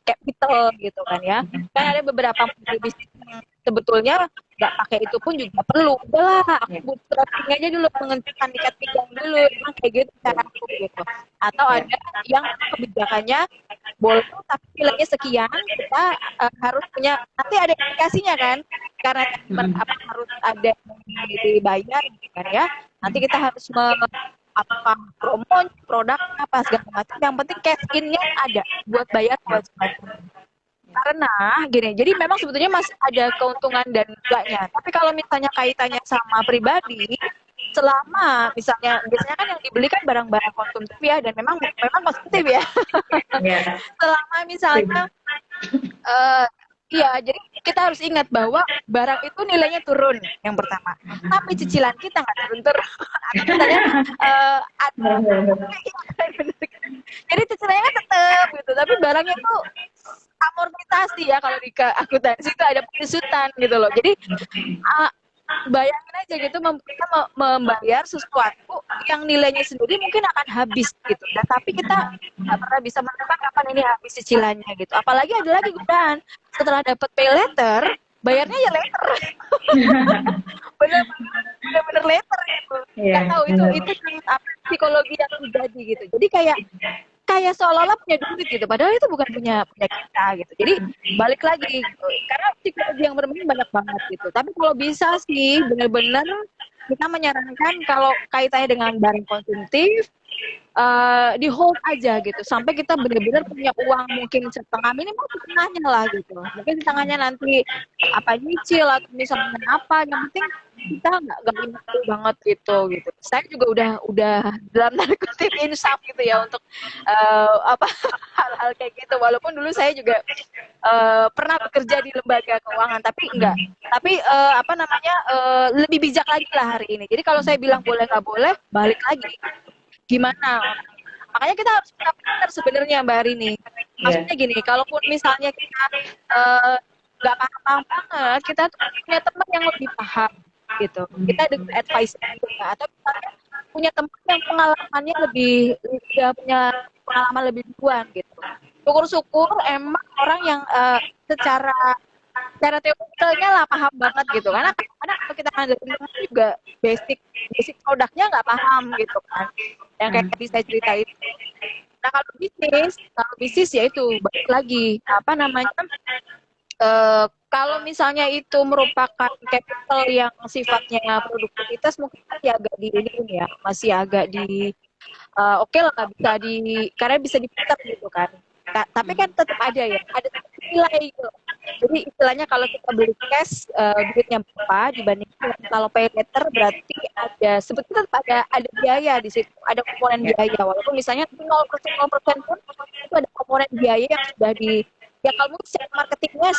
capital gitu kan ya. Kan ada beberapa model bisnis yang sebetulnya nggak pakai itu pun juga perlu. Udahlah, aku bootstrapping aja dulu, menghentikan ikat pinggang dulu, emang kayak gitu cara aku gitu. Atau ada yang kebijakannya boleh tapi nilainya sekian, kita harus punya, nanti ada aplikasinya kan, karena harus ada yang dibayar gitu kan ya. Nanti kita harus apa promo produk apa segala macam, yang penting cash in-nya ada buat bayar kewajiban. Karena gini, jadi memang sebetulnya masih ada keuntungan dan enggaknya. Tapi kalau misalnya kaitannya sama pribadi, selama misalnya biasanya kan yang dibeli kan barang-barang konsumtif ya, dan memang konsumtif ya. Selama misalnya iya, jadi kita harus ingat bahwa barang itu nilainya turun yang pertama, tapi cicilan kita nggak turun-turun. Atau misalnya jadi cicilannya kan tetap gitu, tapi barangnya tuh amortisasi ya, kalau di akuntansi itu ada penyusutan gitu loh. Jadi bayangin aja gitu, kita membayar sesuatu yang nilainya sendiri mungkin akan habis gitu, dan tapi kita nggak pernah bisa menentukan kapan ini habis cicilannya gitu. Apalagi ada lagi godaan, setelah dapat pay letter bayarnya ya letter. bener-bener letter gitu. Nggak tahu itu psikologi yang terjadi gitu. Jadi kayak seolah-olah punya duit gitu, padahal itu bukan punya kita gitu. Jadi balik lagi gitu, karena psikologi yang bermain banyak banget gitu. Tapi kalau bisa sih benar-benar kita menyarankan kalau kaitannya dengan barang konsumtif, di hold aja gitu sampai kita benar-benar punya uang mungkin setengah, minimal setengahnya lah gitu. Mungkin setengahnya nanti apa nyicil atau misalnya apa, yang penting kita nggak impul banget gitu. Saya juga udah dalam tanda kutip insaf gitu ya untuk hal-hal kayak gitu. Walaupun dulu saya juga pernah bekerja di lembaga keuangan, tapi lebih bijak lagi lah hari ini. Jadi kalau saya bilang boleh nggak boleh, balik lagi gimana. Makanya kita harus benar sebenarnya Mbak Arini. Maksudnya gini, kalaupun misalnya kita nggak paham banget, kita tuh punya teman yang lebih paham gitu. Kita dengan advice juga, atau misalnya punya teman yang pengalamannya udah punya pengalaman lebih duluan gitu. Syukur-syukur emang orang yang secara teorinya lah paham banget gitu, karena kadang kalau kita ngandelin juga basic basic produknya nggak paham gitu kan, yang kayak tadi saya cerita itu. Nah kalau bisnis ya itu balik lagi apa namanya, kalau misalnya itu merupakan capital yang sifatnya produktivitas, mungkin masih agak di ini ya, masih agak di oke lah, bisa karena bisa diputar gitu kan. Tapi kan tetap ada ya, ada nilai gitu. Jadi istilahnya kalau kita beli cash, duitnya berapa dibandingkan kalau pay later, berarti sebetulnya tetap ada biaya di situ, ada komponen biaya, walaupun misalnya 0% pun itu ada komponen biaya yang sudah ya kalau mungkin secara marketingnya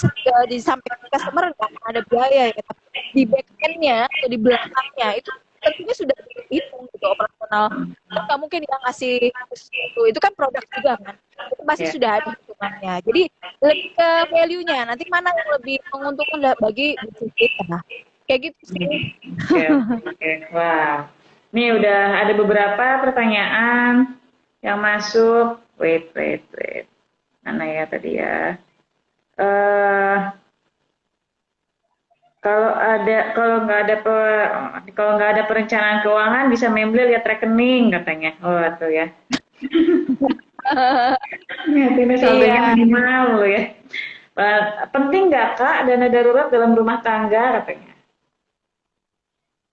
disampaikan ke customer nggak akan ada biaya ya, tapi di back end-nya atau di belakangnya itu tentunya sudah dihitung gitu operasional. Kan nggak mungkin yang ngasih itu kan produk juga kan, itu pasti sudah ada hitungannya. Jadi lebih ke value-nya, nanti mana yang lebih menguntungkan bagi bisnis kita, kayak gitu sih. Oke. Wah, ini udah ada beberapa pertanyaan yang masuk. Wait. Mana ya tadi ya? Kalau nggak ada perencanaan keuangan, bisa membeli lihat rekening katanya. Oh tuh ya. Ini saldonya minimal loh ya. Penting nggak Kak dana darurat dalam rumah tangga katanya?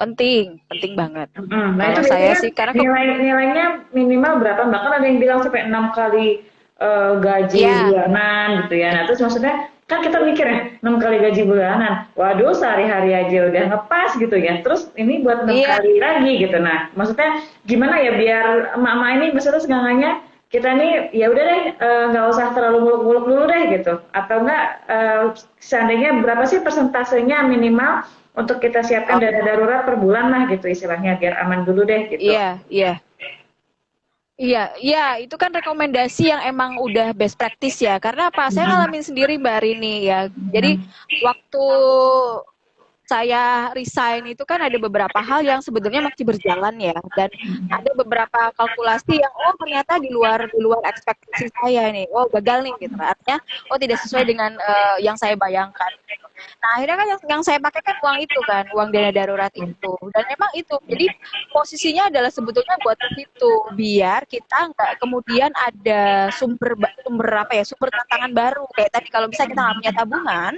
Penting banget. Nah Kalau itu saya sih karena nilainya minimal berapa? Bahkan ada yang bilang sampai 6 kali gaji bulanan gitu ya. Nah terus maksudnya kan kita mikir ya 6 kali gaji bulanan, waduh sehari-hari aja udah ngepas gitu ya. Terus ini buat 6 kali lagi gitu. Nah maksudnya gimana ya biar emak-emak ini maksudnya segangannya kita nih ya udah deh nggak usah terlalu muluk-muluk dulu deh gitu. Atau enggak seandainya berapa sih persentasenya minimal untuk kita siapkan dana darurat per bulan lah gitu istilahnya, biar aman dulu deh gitu. Iya, itu kan rekomendasi yang emang udah best practice ya. Karena apa? Saya ngalamin sendiri Mbak Rini ya. Jadi waktu saya resign itu kan ada beberapa hal yang sebenarnya masih berjalan ya, dan ada beberapa kalkulasi yang ternyata di luar ekspektasi saya nih, gagal nih gitu, artinya tidak sesuai dengan yang saya bayangkan. Nah akhirnya kan yang saya pakai kan uang dana darurat itu, dan memang itu jadi posisinya adalah sebetulnya buat itu biar kita nggak kemudian ada sumber tantangan baru, kayak tadi kalau misalnya kita nggak punya tabungan,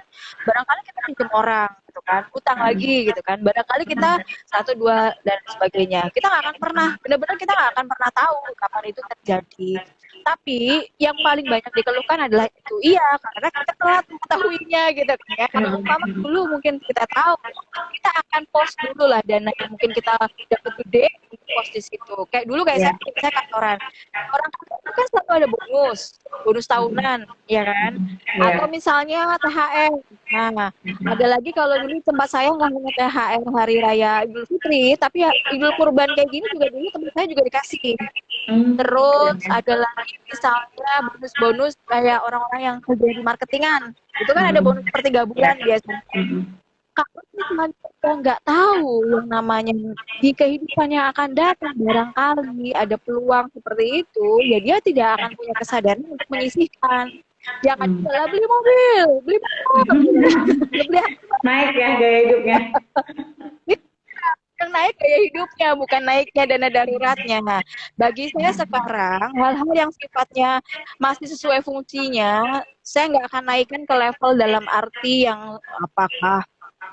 barangkali kita pinjam orang gitu kan, utang lagi gitu kan, barangkali kita 1, 2 dan sebagainya, kita nggak akan pernah tahu kapan itu terjadi. Tapi yang paling banyak dikeluhkan adalah itu, karena kita telat mengetahuinya gitu kan ya. Kalau umpama dulu mungkin kita tahu, kita akan post dulu lah dana yang mungkin kita dapat gede, post di situ. Kayak dulu saya kantoran, orang kantor kan selalu ada bonus tahunan, ya kan? Atau misalnya THR. Nah, ada lagi kalau dulu tempat saya nggak hanya THR hari raya Idul Fitri, tapi ya Idul Kurban kayak gini juga dulu tempat saya juga dikasih. Terus ada lagi misalnya bonus-bonus kayak orang-orang yang kerja di marketingan, itu kan ada bonus per 3 bulan biasanya. Kalau misalnya kita nggak tahu yang namanya di kehidupannya akan datang, barangkali ada peluang seperti itu, ya dia tidak akan punya kesadaran untuk menyisihkan. Dia akan beli mobil, beli naik ya gaya hidupnya. Yang naik gaya hidupnya, bukan naiknya dana daruratnya. Nah, bagi saya sekarang hal-hal yang sifatnya masih sesuai fungsinya, saya nggak akan naikkan ke level dalam arti yang apakah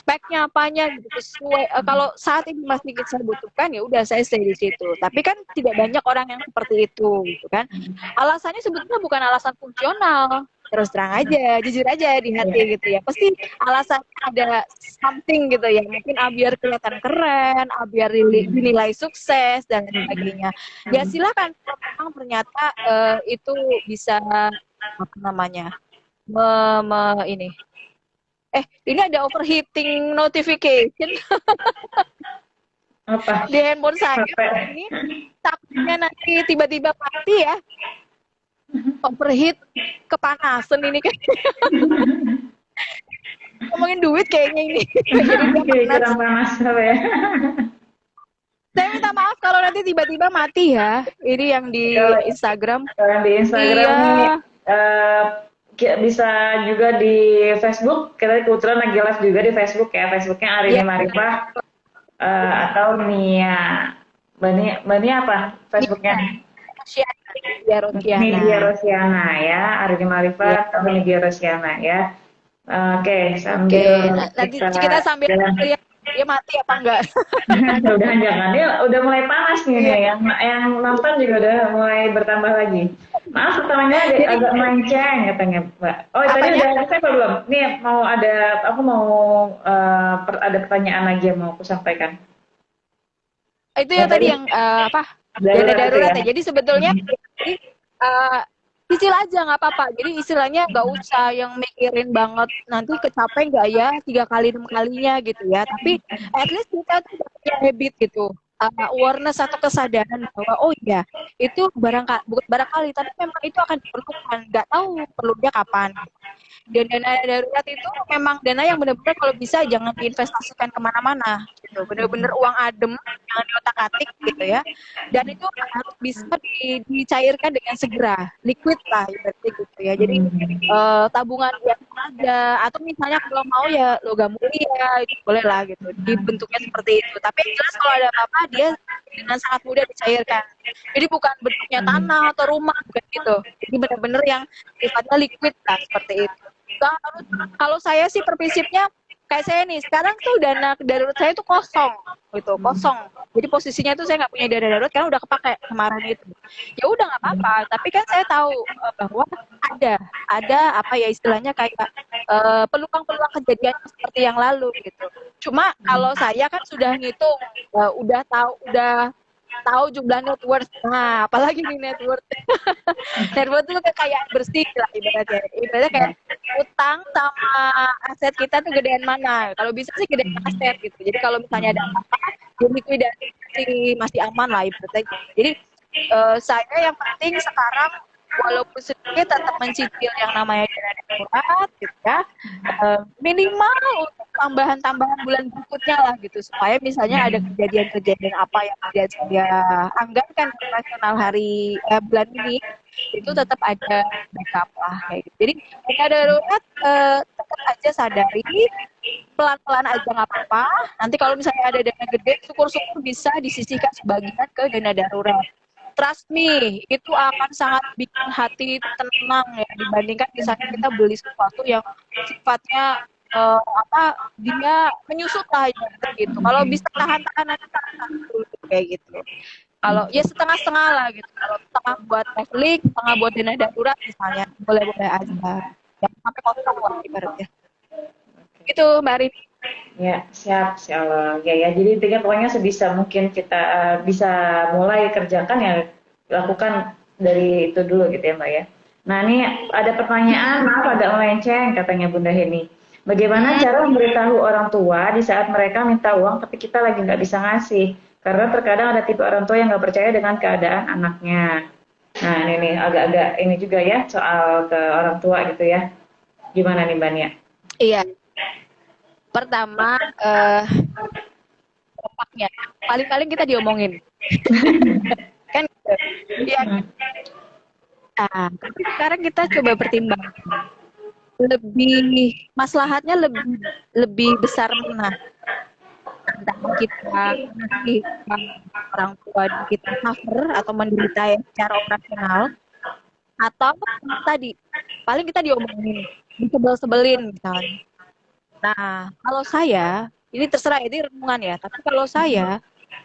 speknya apanya gitu sesuai. Kalau saat ini masih saya butuhkan, ya udah saya stay di situ. Tapi kan tidak banyak orang yang seperti itu, gitu kan. Alasannya sebetulnya bukan alasan fungsional. Terus terang aja, jujur aja di hati gitu ya. Pasti alasan ada something gitu ya. Mungkin biar kelihatan keren, biar dinilai sukses dan sebagainya. Ya silakan, memang ternyata itu bisa apa namanya? Ini ada overheating notification apa? di handphone saya. Ini takutnya nanti tiba-tiba mati ya. Overheat, kepanasan ini kan. ngomongin duit kayaknya ini. Jadi dia Oke, panas. kurang panas apa ya? Saya minta maaf kalau nanti tiba-tiba mati ya. Ini yang di Kalau Instagram. kalau di Instagram Iya. nih eh, bisa juga di Facebook. Kita kebetulan lagi live juga di Facebook ya. Facebooknya Iya. Arini Marifah atau Nia. Bani apa Facebooknya? Rosiana. Iya, Rosiana. Media Rosiana ya, Arini Iya. Marifah atau Media Rosiana ya. Oke, Oke. sambil Nanti kita kita sambil jalan. lihat dia mati apa enggak. Udah jangan, dia udah mulai panas nih Iya. nih. Yang nonton juga udah mulai bertambah lagi. Maaf pertamanya Jadi agak melenceng katanya Mbak. Oh tadi apanya? udah selesai apa belum? Nih mau ada, aku mau ada pertanyaan lagi yang mau aku sampaikan. Itu Yang yang tadi tadi yang apa? Dana darurat itu darurat ya. ya. Jadi sebetulnya jadi, uh, cicil aja nggak apa-apa. Jadi istilahnya nggak usah yang mikirin banget nanti kecapai nggak ya 3 kali 6 kalinya gitu ya. Tapi at least kita tuh udah punya habit gitu. Awareness atau kesadaran bahwa oh iya itu barangkali bukan barangkali tapi memang itu akan diperlukan, nggak tahu perlunya kapan. Dan dana darurat itu memang dana yang benar-benar kalau bisa jangan diinvestasikan kemana-mana gitu, benar-benar uang adem, jangan diotak-atik gitu ya, dan itu harus bisa dicairkan dengan segera, liquid lah ibaratnya gitu ya. Jadi tabungan yang ada atau misalnya kalau mau ya logam mulia itu boleh lah gitu, dibentuknya seperti itu. Tapi yang jelas kalau ada apa-apa dia dengan sangat mudah dicairkan. Jadi bukan bentuknya tanah atau rumah, bukan gitu. Jadi benar-benar yang sifatnya liquid lah seperti itu. Kalau saya sih prinsipnya kayak saya nih sekarang tuh dana darurat saya tuh kosong gitu, kosong. Jadi posisinya tuh saya nggak punya dana darurat karena udah kepake kemarin itu. Ya udah nggak apa-apa. Tapi kan saya tahu bahwa ada apa ya istilahnya kayak peluang-peluang kejadian seperti yang lalu gitu. Cuma kalau saya kan sudah ngitung, udah tahu jumlah net worth. Nah, apalagi nih net worth. Net worth itu kekayaan bersih lah ibaratnya. Ibaratnya kayak utang sama aset kita tuh gedean mana. Kalau bisa sih gedean aset gitu. Jadi kalau misalnya ada apa-apa, ya likuidasi masih aman lah ibaratnya. Jadi saya yang penting sekarang walaupun sedikit tetap mencicil yang namanya dana darurat gitu ya, minimal untuk tambahan-tambahan bulan berikutnya lah gitu, supaya misalnya ada kejadian-kejadian apa yang tidak saya anggarkan operasional bulan ini itu tetap ada backup lah kayak gitu. Jadi dana darurat tetap aja sadari pelan-pelan aja nggak apa-apa. Nanti kalau misalnya ada dana gede, syukur-syukur bisa disisihkan sebagian ke dana darurat. Trust me, itu akan sangat bikin hati tenang ya dibandingkan misalnya kita beli sesuatu yang sifatnya dia menyusut lah gitu. Kalau bisa tahan-tahan nanti tahan dulu kayak gitu. Kalau ya setengah-setengah lah gitu. Kalau setengah buat Netflix, setengah buat dana darurat misalnya, boleh-boleh aja. Jangan sampai kosong lah ibaratnya. Itu Mbak Rini. Ya, siap, Allah. Ya, jadi intinya pokoknya sebisa mungkin kita bisa mulai kerjakan ya, lakukan dari itu dulu gitu ya Mbak ya. Nah ini ada pertanyaan, maaf agak melenceng katanya Bunda Heni. Bagaimana cara memberitahu orang tua di saat mereka minta uang tapi kita lagi nggak bisa ngasih? Karena terkadang ada tipe orang tua yang nggak percaya dengan keadaan anaknya. Nah ini nih agak-agak ini juga ya soal ke orang tua gitu ya. Gimana nih Mbak Nia? Iya. Pertama, dampaknya paling-paling kita diomongin. Kan gitu. Iya. Nah, tapi sekarang kita coba pertimbang. Maslahatnya lebih besar mana? Entah kita nanti orang tua kita suffer atau menderita secara operasional, atau tadi paling kita diomongin, disebel-sebelin misalnya. Nah, kalau saya, ini terserah ini renungan ya, tapi kalau saya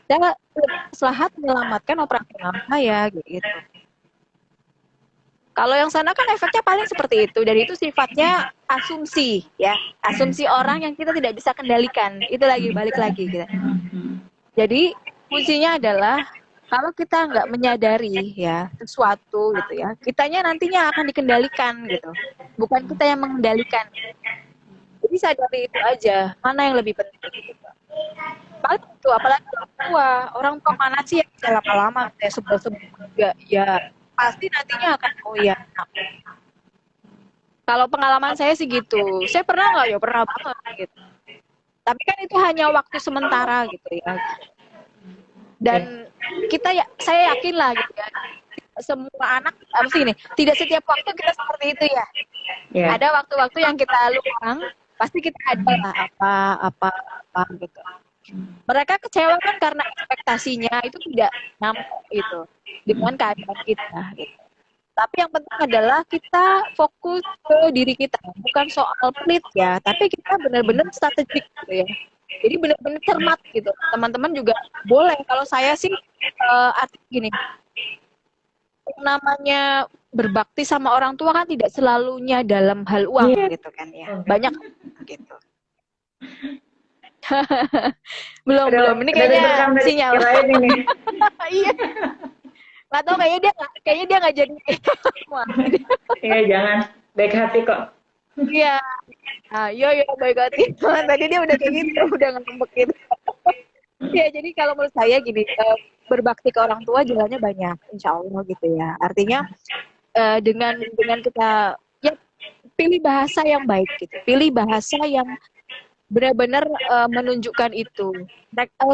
maslahat menyelamatkan operasional saya gitu. Kalau yang sana kan efeknya paling seperti itu, dan itu sifatnya asumsi ya, asumsi orang yang kita tidak bisa kendalikan. Itu balik lagi gitu. Jadi fungsinya adalah kalau kita nggak menyadari ya sesuatu gitu ya, kitanya nantinya akan dikendalikan gitu, bukan kita yang mengendalikan. Jadi sadari itu aja, mana yang lebih penting gitu. Paling itu, apalagi orang tua mana sih yang bisa lama-lama kayak sebel-sebel juga ya, pasti nantinya akan oh ya. Kalau pengalaman saya sih gitu. Saya pernah nggak ya? Pernah banget gitu. Tapi kan itu hanya waktu sementara gitu ya. Oke. Dan kita ya, saya yakin lah gitu ya. Semua anak apa sih ini? Tidak setiap waktu kita seperti itu ya. Ya. Ada waktu-waktu yang kita luang, pasti kita ada lah apa gitu. Mereka kecewa kan karena ekspektasinya itu tidak nyampe gitu dengan keadaan kita gitu. Tapi yang penting adalah kita fokus ke diri kita, bukan soal pelit ya, tapi kita benar-benar strategik gitu ya. Jadi benar-benar cermat gitu. Teman-teman juga boleh. Kalau saya sih artinya gini, yang namanya berbakti sama orang tua kan tidak selalunya dalam hal uang gitu kan ya. Banyak gitu. belum. Ini kayaknya sinyal. Ini. Iya. Nggak tahu kayaknya dia nggak jadi. Iya, jangan. Baik hati kok. Iya. Yo baik hati. Tadi dia udah kayak gitu, udah ngambek gitu. Ya, jadi kalau menurut saya gini, berbakti ke orang tua jalannya banyak, insya Allah gitu ya. Artinya dengan kita ya pilih bahasa yang baik gitu, pilih bahasa yang benar-benar menunjukkan itu.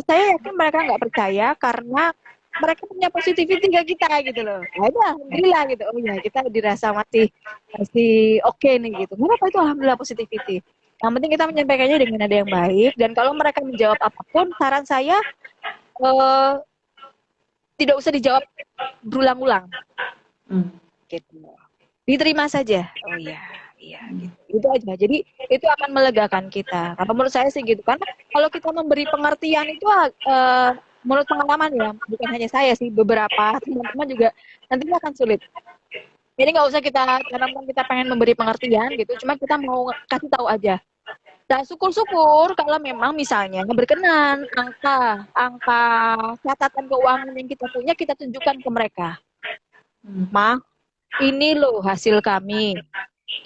Saya yakin mereka nggak percaya karena mereka punya positivity ke kita gitu loh. Ada, alhamdulillah gitu. Oh ya, kita dirasa masih oke nih gitu. Kenapa itu alhamdulillah positivity? Yang penting kita menyampaikannya dengan nada yang baik, dan kalau mereka menjawab apapun, saran saya tidak usah dijawab berulang-ulang. Gitu. Diterima saja. Oh iya gitu. Itu aja. Jadi itu akan melegakan kita. Kalau menurut saya sih gitu. Karena kalau kita memberi pengertian itu menurut pengalaman ya, bukan hanya saya sih, beberapa teman-teman juga nantinya akan sulit. Jadi nggak usah karena kita pengen memberi pengertian gitu, cuma kita mau kasih tahu aja. Dan syukur-syukur kalau memang misalnya berkenan angka catatan keuangan yang kita punya, kita tunjukkan ke mereka. Ma, ini loh hasil kami,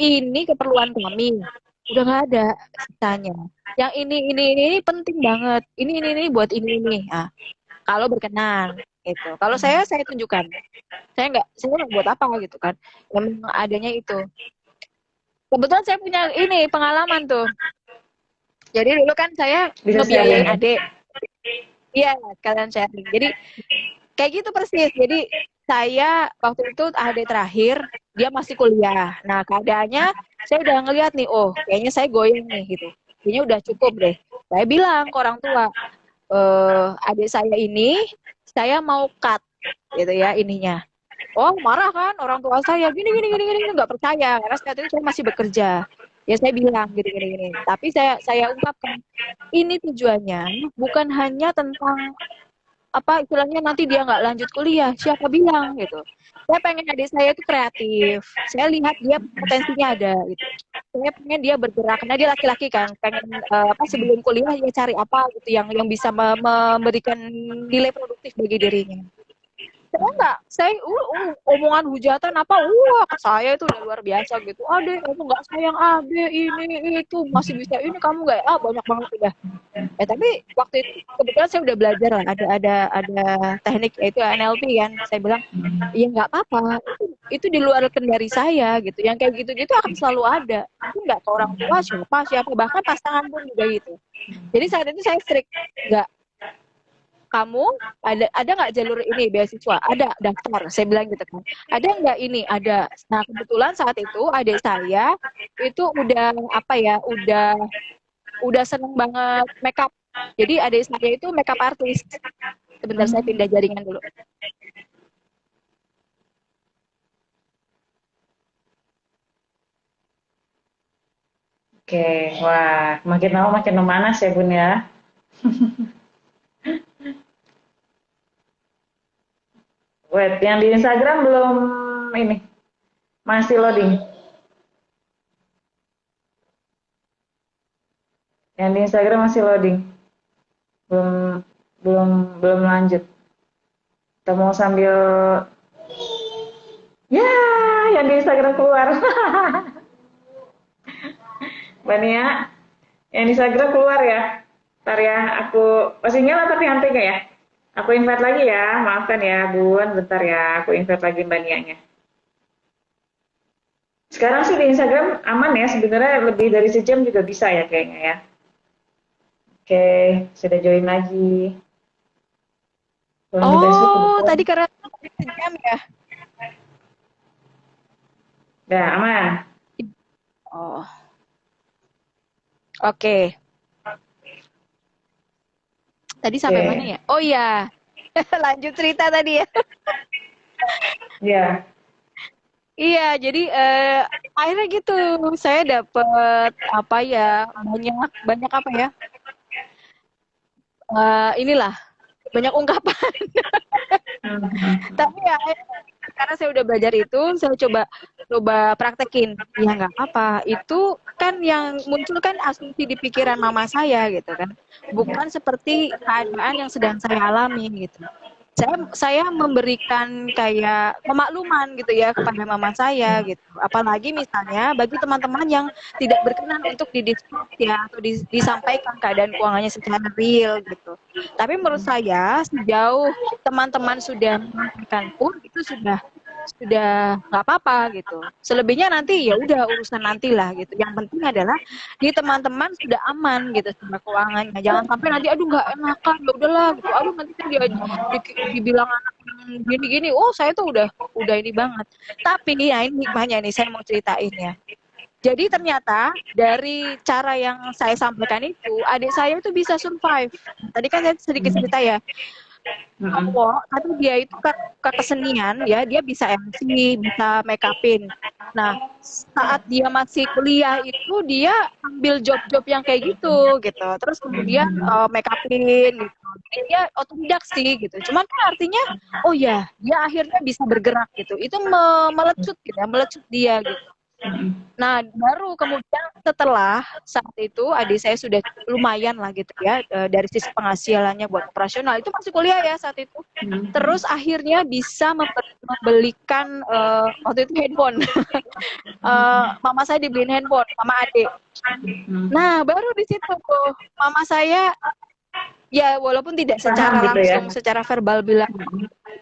ini keperluan kami. Udah nggak ada sisanya. Yang ini penting banget. Ini buat ini. Nah, kalau berkenan gitu. Kalau saya tunjukkan. Saya nggak buat apa gitu kan. Memang adanya itu. Kebetulan saya punya ini pengalaman tuh. Jadi dulu kan saya ngebiayain adik. Iya, kalian sharing. Jadi kayak gitu persis. Jadi saya waktu itu adik terakhir, dia masih kuliah. Nah, keadaannya saya udah ngeliat nih, oh kayaknya saya goyang nih gitu. Kayaknya udah cukup deh. Saya bilang ke orang tua, adik saya ini, saya mau cut gitu ya ininya. Oh marah kan orang tua saya, gini nggak percaya karena saat itu saya masih bekerja. Ya saya bilang gini. Tapi saya ungkapkan, ini tujuannya bukan hanya tentang apa istilahnya nanti dia nggak lanjut kuliah, siapa bilang gitu. Saya pengen adik saya itu kreatif, saya lihat dia potensinya ada gitu. Saya pengen dia bergerak karena dia laki-laki kan, pengen sebelum kuliah dia cari apa gitu yang bisa memberikan nilai produktif bagi dirinya. Saya omongan hujatan ke saya itu udah luar biasa gitu. Adek, kamu nggak sayang adek, ini itu masih bisa ini, kamu nggak banyak banget udah. Tapi waktu itu kebetulan saya udah belajar lah, ada teknik yaitu NLP kan. Saya bilang, ya nggak apa-apa, itu di luar kendali saya gitu. Yang kayak gitu akan selalu ada. Itu nggak ke orang tua siapa, bahkan pasangan pun juga gitu. Jadi saat itu saya strict, nggak. Kamu ada nggak jalur ini beasiswa? Ada, daftar. Saya bilang gitu kan. Ada nggak ini? Ada. Nah kebetulan saat itu adik saya itu udah seneng banget makeup. Jadi adik saya itu makeup artist. Sebentar saya pindah jaringan dulu. Oke, wah makin lama makin memanas ya Bun ya. Wait, yang di Instagram belum ini, masih loading. Yang di Instagram masih loading, belum lanjut. Kita mau sambil, ya, yang di Instagram keluar. Bania, yang di Instagram keluar ya. Ntar ya, aku masih nyala tapi hampir nggak ya? Aku invite lagi ya, maafkan ya Bun, bentar ya, aku invite lagi Mbak Nianya. Sekarang sih di Instagram aman ya, sebenarnya lebih dari sejam juga bisa ya kayaknya ya. Oke, sudah join lagi. Kalau di Facebook Oh, kebetulan. tadi karena sejam ya. Ya, aman. Oh, oke. Tadi sampai mana Oke. ya? Oh iya, lanjut cerita tadi ya. Ya. Iya, jadi akhirnya gitu, saya dapet apa ya, banyak banyak apa ya, inilah banyak ungkapan. Mhm. Tapi ya karena saya udah belajar itu, saya coba coba praktekin. Ya nggak apa, itu kan yang muncul kan asumsi di pikiran mama saya gitu kan, bukan seperti keadaan yang sedang saya alami gitu. Saya memberikan kayak pemakluman gitu ya kepada mama saya gitu. Apalagi misalnya bagi teman-teman yang tidak berkenan untuk didiskus ya atau disampaikan keadaan keuangannya secara real gitu. Tapi menurut saya sejauh teman-teman sudah menyampaikan pun itu sudah nggak apa-apa gitu. Selebihnya nanti ya udah urusan nantilah gitu. Yang penting adalah di teman-teman sudah aman gitu sama keuangannya. Jangan sampai nanti aduh nggak enakan ya udahlah gitu. Aduh nanti kan dia dibilang anak yang gini-gini. Oh saya tuh udah ini banget. Tapi ya ini hikmahnya nih saya mau ceritain ya. Jadi ternyata dari cara yang saya sampaikan itu adik saya itu bisa survive. Tadi kan saya sedikit cerita ya Mhm. cowok, tapi dia itu ke kesenian ya, dia bisa MC, bisa make upin. Nah, saat dia masih kuliah itu dia ambil job-job yang kayak gitu gitu. Terus kemudian make upin gitu. Jadi dia otodidak sih gitu. Cuman kan artinya oh ya, dia akhirnya bisa bergerak gitu. Itu melecut gitu ya, melecut dia gitu. Nah, baru kemudian setelah saat itu adik saya sudah lumayan lah gitu ya dari sisi penghasilannya buat operasional itu masih kuliah ya saat itu. Terus akhirnya bisa membelikan waktu itu handphone. Mama saya dibeliin handphone sama adik. Nah, baru di situ tuh mama saya ya walaupun tidak Paham secara gitu ya. langsung secara verbal bilang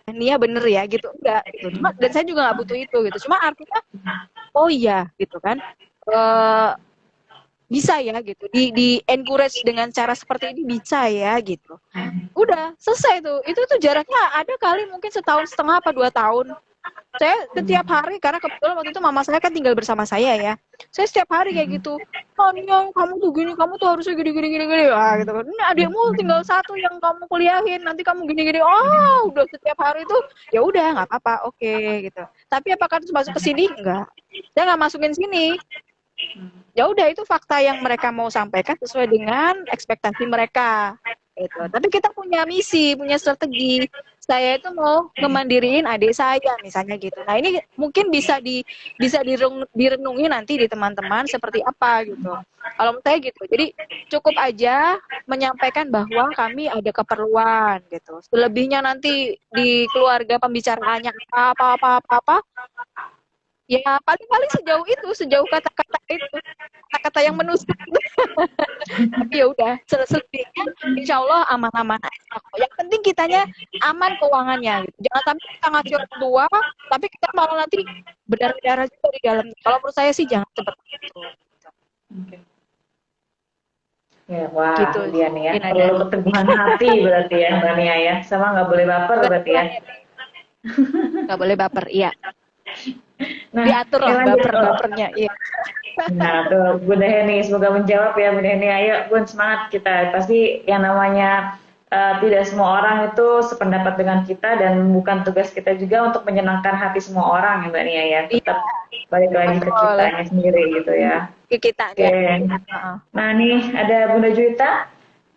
Nia bener ya gitu enggak gitu. Cuma dan saya juga nggak butuh itu gitu. Cuma artinya oh iya gitu kan. Eh bisa ya gitu di encourage dengan cara seperti ini bisa ya gitu udah selesai tuh itu tuh jaraknya ada kali mungkin setahun setengah apa 2 tahun saya setiap hari karena kebetulan waktu itu mama saya kan tinggal bersama saya ya saya setiap hari kayak gitu Tanya kamu tuh gini kamu tuh harusnya gini gini gini gini gitu kan ini adikmu tinggal satu yang kamu kuliahin nanti kamu gini gini oh udah setiap hari tuh ya udah nggak apa-apa oke gitu tapi apakah harus masuk ke sini enggak saya nggak masukin sini ya udah itu fakta yang mereka mau sampaikan sesuai dengan ekspektasi mereka gitu. Tapi kita punya misi, punya strategi. Saya itu mau ngemandiriin adik saya misalnya gitu. Nah, ini mungkin bisa direnungi nanti di teman-teman seperti apa gitu. Kalau menurut saya gitu. Jadi cukup aja menyampaikan bahwa kami ada keperluan gitu. Selebihnya nanti di keluarga pembicaraannya apa ya paling-paling sejauh itu, sejauh kata-kata itu, kata-kata yang menusuk. Tapi ya udah, selebihnya insya Allah aman-aman aja kok. Yang penting kitanya aman keuangannya. Gitu. Jangan sampai kita ngasih orang tua, tapi kita malah nanti berdarah-darah juga di dalam. Kalau menurut saya sih jangan seperti itu. Ya, wah, Gitu, dia nih ya. Inanda. Perlu keteguhan hati berarti ya, Mbak Nia ya. Sama nggak boleh baper berarti ya. Nggak boleh baper, iya. Nah, Diatur ini lah lanjut. baper-bapernya, iya. Nah, tuh Bunda Heni, semoga menjawab ya Bunda Heni. Ayo, Bun, semangat kita. Pasti yang namanya tidak semua orang itu sependapat dengan kita dan bukan tugas kita juga untuk menyenangkan hati semua orang ya Mbak Nia ya. Iya, Tetap balik lagi ke betul. kitanya sendiri gitu ya. Ke kita, Oke. ya. Nah, nih ada Bunda Juwita.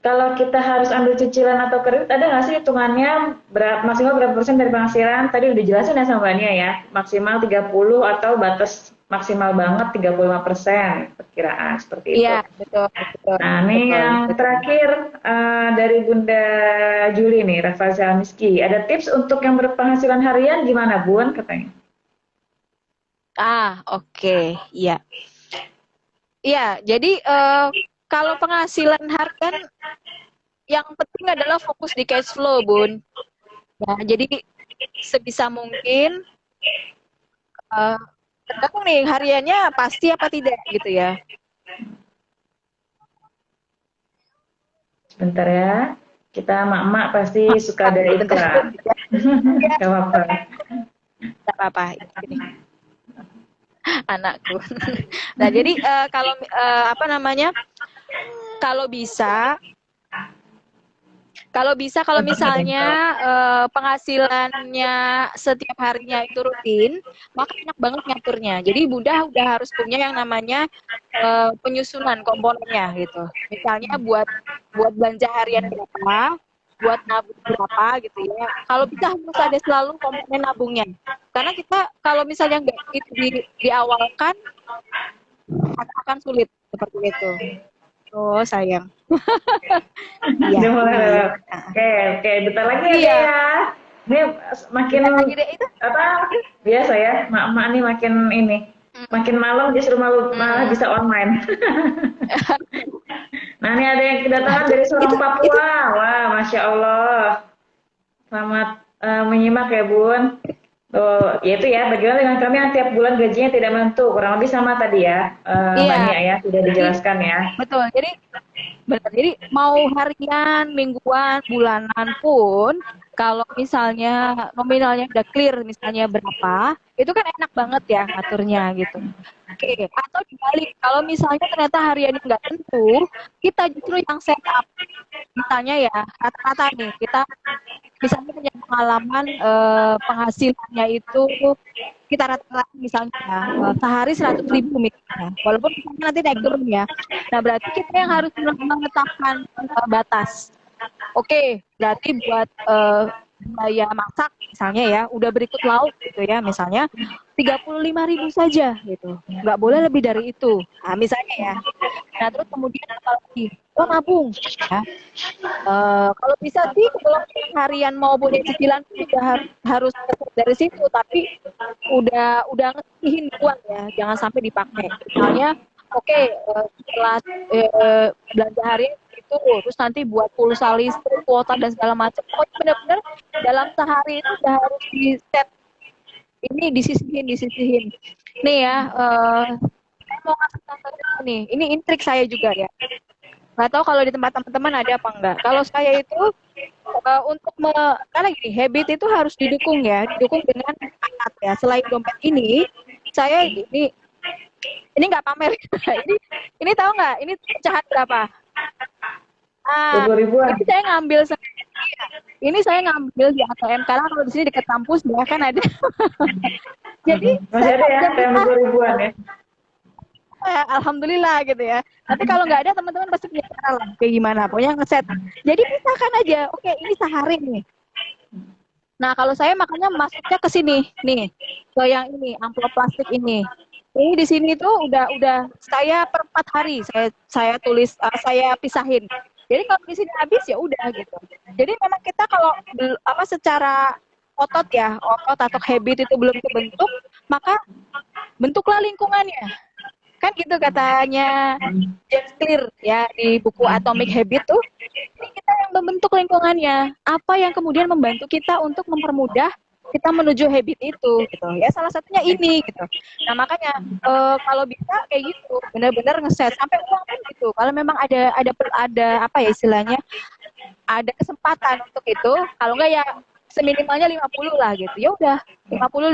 Kalau kita harus ambil cicilan atau kredit, ada nggak sih hitungannya maksimal berapa persen dari penghasilan? Tadi udah jelasin ya sama Mbak Nia ya, maksimal 30 atau batas maksimal banget 35% perkiraan seperti itu. Iya, betul, betul, Nah, ini betul, yang betul. terakhir dari Bunda Juli nih, Rafael Miski. Ada tips untuk yang berpenghasilan harian gimana, Bun? Katanya. Oke, iya. Iya, jadi kalau penghasilan harian yang penting adalah fokus di cash flow, Bun. Ya, jadi sebisa mungkin uh, tergantung nih hariannya pasti apa tidak gitu ya. Sebentar ya. Kita emak-emak pasti suka ada Bentar. iklan. Ya, Gak apa-apa. nggak apa-apa. Ini anakku. Nah, jadi kalau apa namanya? Kalau bisa kalau misalnya penghasilannya setiap harinya itu rutin, maka enak banget ngaturnya. Jadi Bunda udah harus punya yang namanya penyusunan komponennya gitu. Misalnya buat belanja harian berapa, buat nabung berapa gitu ya. Kalau bisa harus ada selalu komponen nabungnya. Karena kita kalau misalnya nggak itu diawalkan akan sulit seperti itu. Oh sayang. Iya. Udah mulai. Oke, bentar lagi ya, Iya. Dek, ya. Ini makin Lagi deh itu. apa? Biasa ya, mak-mak nih makin ini. Makin malam justru malah bisa online. Nah, ini ada yang kedatangan dari Sorong Papua. Wah, Masya Allah. Selamat menyimak ya, Bun. Oh, ya itu ya, bagaimana dengan kami yang tiap bulan gajinya tidak menentu, kurang lebih sama tadi ya, Mbak Iya. Nia ya, sudah dijelaskan ya. Betul. Jadi mau harian, mingguan, bulanan pun kalau misalnya nominalnya udah clear misalnya berapa, itu kan enak banget ya ngaturnya gitu. Oke, atau dibalik, kalau misalnya ternyata hariannya nggak tentu, kita justru yang set up. Misalnya ya, rata-rata nih, kita misalnya punya pengalaman penghasilannya itu kita rata-rata misalnya ya, sehari 100.000 misalnya, walaupun misalnya nanti naik turun ya. Nah berarti kita yang harus menetapkan batas. Oke, berarti buat biaya masak misalnya ya, udah berikut lauk gitu ya, misalnya 35.000 saja gitu, nggak boleh lebih dari itu. Nah misalnya ya. Nah terus kemudian apa lagi? Oh nabung. Ya. Kalau bisa sih kalau harian mau punya cicilan juga harus dari situ, tapi udah ngesihin uang ya, jangan sampai dipakai. Misalnya, oke, setelah belanja harian itu, terus nanti buat pulsa listrik, kuota dan segala macam. Pokoknya benar-benar dalam sehari itu udah harus di set ini disisihin. Nih ya, saya mau ngasih contoh nih. Ini trik saya juga ya. Nggak tahu kalau di tempat teman-teman ada apa enggak. Kalau saya itu untuk karena gini, habit itu harus didukung ya, didukung dengan alat ya. Selain dompet ini, saya ini nggak pamer. ini tahu nggak? Ini pecahan berapa? 20 ribuan. Ini saya ngambil ini saya ngambil di ATM karena kalau di sini dekat kampus ya kan ada. Jadi masih ada ya, ATM 20 ribuan ya. Alhamdulillah gitu ya. Tapi kalau nggak ada teman-teman pasti punya cara lah kayak gimana. Pokoknya ngeset. Jadi misalkan aja, oke ini sehari nih. Nah kalau saya makanya masuknya ke sini nih, ke yang ini amplop plastik ini. Ini di sini tuh udah saya per 4 hari saya tulis saya pisahin. Jadi kalau di sini habis ya udah gitu. Jadi memang kita kalau secara otot atau habit itu belum terbentuk, maka bentuklah lingkungannya. Kan gitu katanya James Clear ya di buku Atomic Habit tuh. Ini kita yang membentuk lingkungannya. Apa yang kemudian membantu kita untuk mempermudah kita menuju habit itu gitu. Ya salah satunya ini gitu. Nah, makanya kalau bisa kayak gitu, benar-benar ngeset sampai uang pun gitu. Kalau memang ada apa ya istilahnya? Ada kesempatan untuk itu, kalau enggak ya seminimalnya 50 lah gitu. Ya udah 50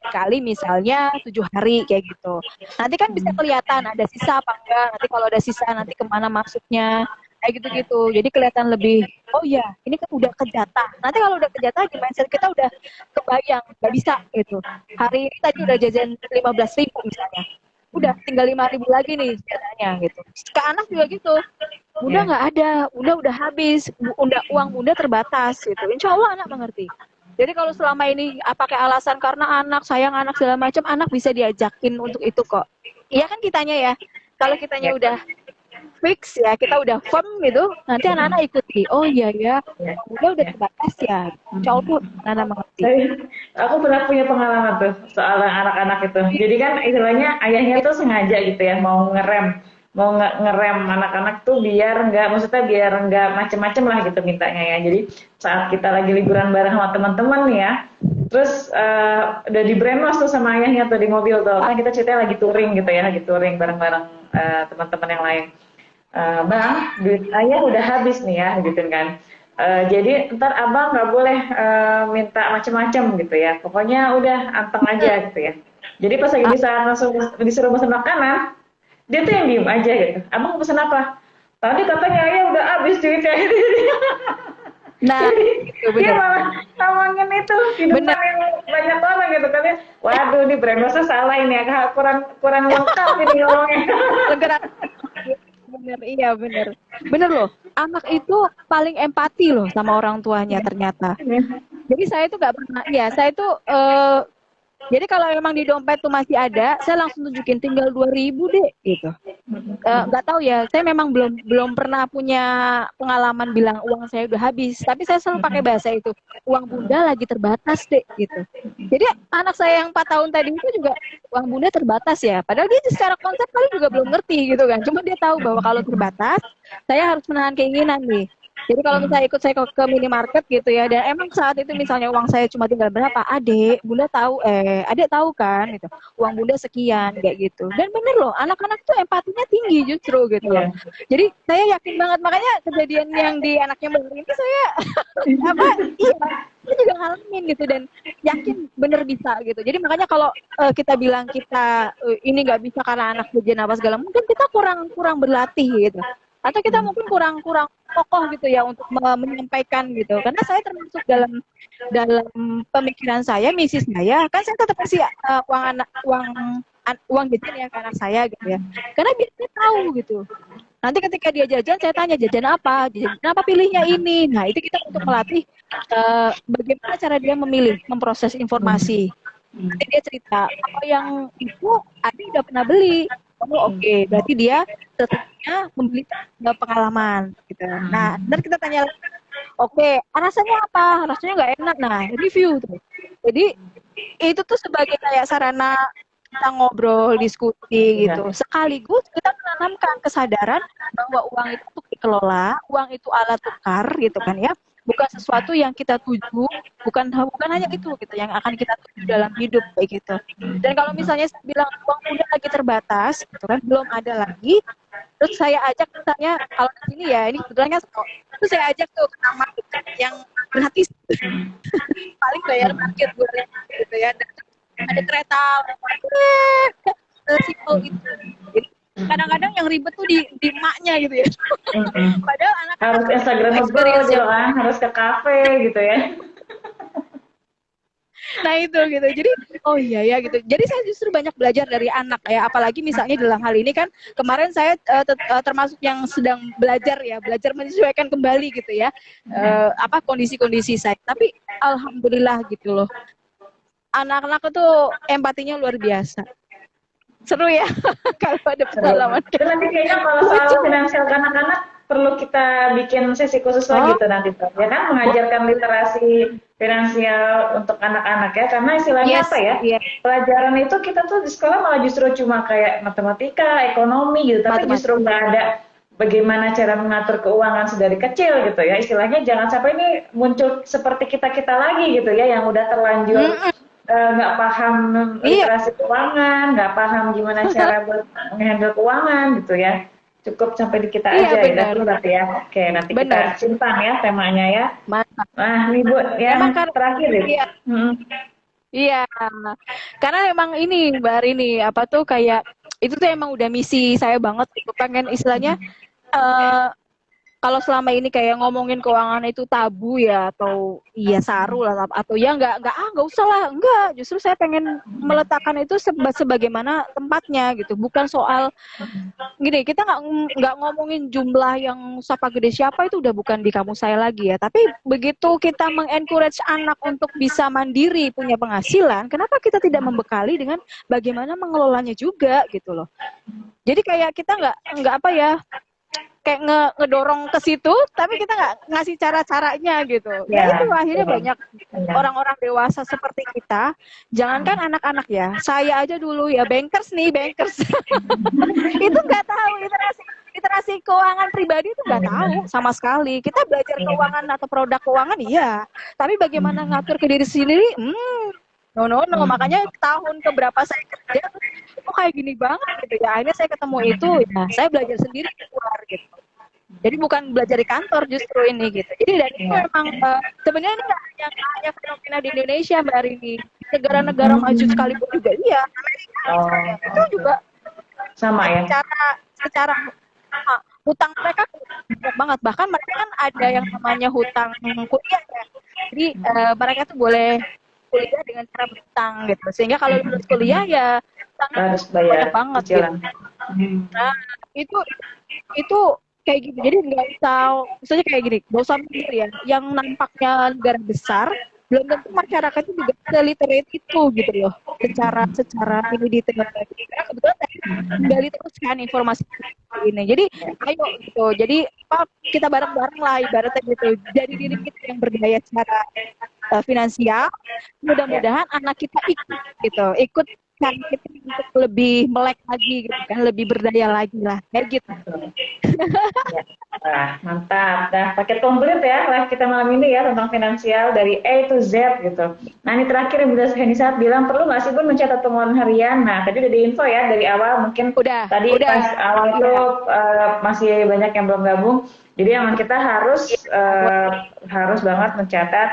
dikali misalnya 7 hari kayak gitu. Nanti kan bisa kelihatan ada sisa apa enggak. Nanti kalau ada sisa nanti kemana masuknya kayak gitu-gitu. Jadi kelihatan lebih, oh iya ini kan udah kejatah. Nanti kalau udah kejatah di mindset kita udah kebayang, nggak bisa gitu. Hari ini tadi udah jajan 15.000 misalnya. Udah tinggal 5.000 lagi nih jatahnya gitu. Ke anak juga gitu. Bunda nggak ada, udah habis, uang bunda terbatas gitu. Insya Allah anak mengerti. Jadi kalau selama ini pakai alasan karena anak, sayang anak segala macam, anak bisa diajakin untuk itu kok. Iya kan kitanya ya. Kalau kitanya udah fix ya, kita udah firm gitu, nanti anak-anak ikuti. Oh iya ya, udah terbatas ya. Insya Allah anak mengerti. Aku pernah punya pengalaman tuh soal anak-anak itu. Jadi kan istilahnya ayahnya tuh sengaja gitu ya, mau ngerem anak-anak tuh biar nggak macem-macem lah gitu mintanya ya. Jadi saat kita lagi liburan bareng sama teman-teman nih ya, Terus udah di brainwash tuh sama ayahnya tuh di mobil tuh. Kan kita ceritanya lagi touring gitu ya, lagi touring bareng-bareng teman-teman yang lain. Bang, duit ayah udah habis nih ya, gitu kan. Jadi ntar abang nggak boleh minta macem-macem gitu ya. Pokoknya udah anteng aja gitu ya. Jadi pas lagi di saat langsung disuruh pesan makanan, dia tuh yang diem aja gitu. Abang mau pesan apa? Tadi katanya ayah udah habis duitnya. Nah, itu Dia bener. malah ngomongin itu di depan Bener. yang banyak orang gitu kan ya. Waduh, ini brainwashnya salah ini ya, kurang lengkap ini ngomongnya. Legeran. Bener, iya bener. Bener loh, anak itu paling empati loh sama orang tuanya ternyata. Jadi saya tuh nggak pernah, ya saya tuh jadi kalau memang di dompet tuh masih ada, saya langsung tunjukin tinggal 2.000 deh gitu. Nggak tahu ya, saya memang belum pernah punya pengalaman bilang uang saya udah habis, tapi saya selalu pakai bahasa itu, uang bunda lagi terbatas deh gitu. Jadi anak saya yang 4 tahun tadi itu juga uang bunda terbatas ya, padahal dia secara konsep paling juga belum ngerti gitu kan, cuma dia tahu bahwa kalau terbatas saya harus menahan keinginan nih. Jadi kalau misalnya ikut saya ke minimarket gitu ya, dan emang saat itu misalnya uang saya cuma tinggal berapa, bunda tahu, adek tahu kan, gitu, uang bunda sekian, kayak gitu. Dan bener loh, anak-anak tuh empatinya tinggi justru gitu loh. Jadi saya yakin banget, makanya kejadian yang di anaknya baru ini saya iya, saya juga ngalamin gitu dan yakin bener bisa gitu. Jadi makanya kalau kita bilang kita ini nggak bisa karena anak jajan apa segala, mungkin kita kurang berlatih gitu. Atau kita mungkin kurang kokoh gitu ya untuk menyampaikan gitu. Karena saya termasuk dalam pemikiran saya, misi saya, kan saya tetap kasih uang jajan ya ke anak saya gitu ya. Karena biar dia tahu gitu. Nanti ketika dia jajan, saya tanya jajan apa pilihnya ini. Nah itu kita untuk melatih bagaimana cara dia memilih, memproses informasi. Nanti dia cerita apa yang itu Adi udah pernah beli. Oh oke, berarti dia tentunya membeli pengalaman gitu. Nah, ntar kita tanya lagi, oke, rasanya apa? Rasanya nggak enak. Nah, review tuh. Jadi itu tuh sebagai kayak sarana kita ngobrol, diskusi gitu. Sekaligus kita menanamkan kesadaran bahwa uang itu untuk dikelola, uang itu alat tukar gitu kan ya. Bukan sesuatu yang kita tuju, bukan hanya itu gitu yang akan kita tuju dalam hidup kayak gitu. Dan kalau misalnya saya bilang uang udah lagi terbatas, gitu kan, belum ada lagi, terus saya ajak misalnya kalau di sini ya ini kebetulan kan, terus saya ajak tuh ke taman yang gratis, paling bayar parkir 2.000 gitu ya, dan ada kereta, simple itu. Jadi kadang-kadang yang ribet tuh di emaknya gitu ya. Padahal anak-anak harus Instagramable aja kan, harus ke kafe gitu ya. Nah itu gitu, jadi oh iya ya gitu. Jadi saya justru banyak belajar dari anak ya, apalagi misalnya dalam hal ini kan kemarin saya termasuk yang sedang belajar menyesuaikan kembali gitu ya, kondisi-kondisi saya. Tapi alhamdulillah gitu loh, anak-anak itu empatinya luar biasa. Seru ya kalau ada pengalaman. Itu nanti kayaknya kalau soal finansial anak-anak perlu kita bikin sesi khusus lagi tuh nanti ya kan, mengajarkan literasi finansial untuk anak-anak ya, karena istilahnya apa ya, pelajaran itu kita tuh di sekolah malah justru cuma kayak matematika, ekonomi gitu, tapi justru nggak ada bagaimana cara mengatur keuangan sedari kecil gitu ya, istilahnya jangan sampai ini muncul seperti kita lagi gitu ya, yang udah terlanjur nggak paham literasi keuangan, nggak paham gimana cara menghandle keuangan gitu ya. Cukup sampai di kita aja ya, berarti ya. Oke, nanti kita simpan ya temanya ya. Mantap. Nah, nih Bu, ya terakhir ya. Iya, karena memang ini Mbak Arini, kayak itu tuh emang udah misi saya banget, gitu. Pengen istilahnya kalau selama ini kayak ngomongin keuangan itu tabu ya, atau iya saru lah, atau ya nggak usah lah, enggak, justru saya pengen meletakkan itu sebagaimana tempatnya gitu, bukan soal gini, kita nggak ngomongin jumlah yang siapa gede siapa, itu udah bukan di kamus saya lagi ya, tapi begitu kita mengencourage anak untuk bisa mandiri, punya penghasilan, kenapa kita tidak membekali dengan bagaimana mengelolanya juga gitu loh. Jadi kayak kita nggak kayak ngedorong ke situ, tapi kita nggak ngasih cara-caranya gitu. Ya itu akhirnya banyak orang-orang dewasa seperti kita, jangankan anak-anak ya, saya aja dulu ya bankers itu nggak tahu literasi keuangan pribadi itu nggak tahu sama sekali. Kita belajar keuangan atau produk keuangan iya, tapi bagaimana ngatur ke diri sendiri, No, Hmm. makanya tahun keberapa saya kerja kok kayak gini banget gitu ya. Akhirnya saya ketemu itu, ya saya belajar sendiri di luar gitu. Jadi bukan belajar di kantor justru ini gitu. Jadi dan itu Ya. memang sebenarnya ini nggak hanya fenomena di Indonesia Mbak Rini. Di negara-negara maju Hmm. sekalipun juga iya. Amerika misalnya Oh, itu juga sama ya. secara hutang mereka banyak banget. Bahkan mereka kan ada yang namanya hutang kuliah ya. Jadi mereka tuh boleh kuliah dengan cara berhutang gitu. Sehingga kalau lulus kuliah ya hutangnya tuh Harus banyak bayar banget gitu. cicilan. Hmm. Nah, itu itu kayak gitu. Jadi nggak usah, misalnya kayak gini, nggak usah mikir ya. Yang nampaknya negara besar, belum tentu masyarakatnya juga se-literate itu gitu loh. Secara ini di tengah. Karena kebetulan saya gali terus kan informasi ini. Jadi ayo gitu. Jadi apa, kita bareng-bareng lah ibaratnya gitu. Jadi diri kita yang berdaya secara finansial. Ya. Mudah-mudahan anak kita ikut gitu, ikut kan kita untuk lebih melek lagi gitu kan, lebih berdaya lagi lah kayak gitu. Ya. Wah, mantap. Nah, paket komplit ya live kita malam ini ya tentang finansial dari A to Z gitu. Nah, ini terakhir yang Bunda Henisa bilang perlu nggak sih Bun mencatat pengeluaran harian? Nah, tadi udah diinfo ya dari awal mungkin tadi Udah, pas awal iya, tuh masih banyak yang belum gabung. Jadi emang kita harus iya, boleh, harus banget mencatat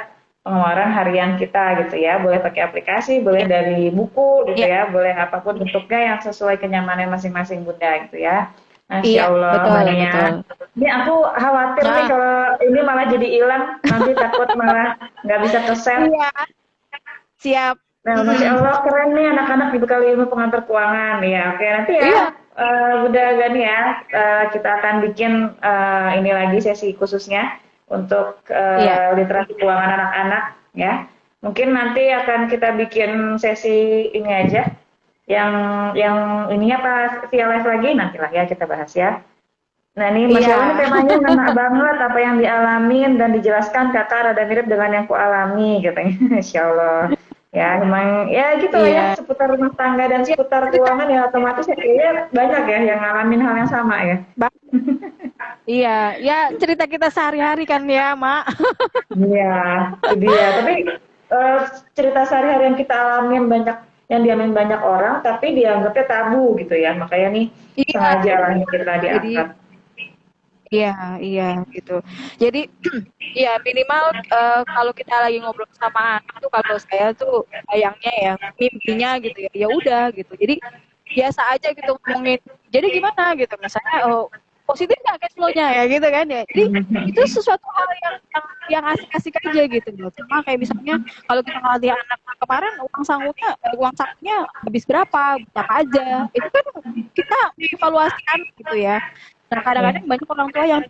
pengeluaran harian kita gitu ya. Boleh pakai aplikasi, boleh iya, dari buku gitu iya, ya, boleh apapun bentuknya yang sesuai kenyamanan masing-masing Bunda gitu ya. Masya iya, Allah, Mbak betul, Nia. betul. Ini aku khawatir nih Nah, kalau ini malah jadi hilang, nanti takut malah nggak bisa ke-save. iya, siap. Nah, Masya Mm-mm. Allah, keren nih anak-anak dibekali ilmu pengantar keuangan. Ya, oke, nanti ya, Iya, Bunda Gani ya, kita akan bikin ini lagi sesi khususnya untuk iya, literasi keuangan anak-anak ya. Mungkin nanti akan kita bikin sesi ini aja, yang ininya pas via live lagi, nantilah ya kita bahas ya. Nah ini Masya Allah ini iya. temanya ngena banget apa yang dialamin dan dijelaskan kakak rada mirip dengan yang kualami katanya. Masya Allah. Ya emang ya gitu lah ya Iya, seputar rumah tangga dan iya, seputar cerita, keuangan ya otomatis ya kayaknya banyak ya yang ngalamin hal yang sama ya. Bang. Iya, ya cerita kita sehari-hari kan ya, Mak. Iya, itu dia. Tapi eh, cerita sehari-hari yang kita alamin banyak yang diamin banyak orang tapi dianggapnya tabu gitu ya. Makanya nih Iya, sengaja lah ini kita jadi diangkat. iya, iya gitu. Jadi ya minimal kalau kita lagi ngobrol sama anak tuh, kalau saya tuh bayangnya ya mimpinya gitu ya, ya udah gitu. Jadi biasa aja gitu ngomongin. Jadi gimana gitu, misalnya positif nggak cash flow-nya ya gitu kan ya. Jadi itu sesuatu hal yang asik-asik aja gitu loh. Sama kayak misalnya kalau kita ngelatih anak kemarin uang sakunya habis berapa aja. Itu kan kita mengevaluasi anak gitu ya. Nah, kadang-kadang Ya. banyak orang tua yang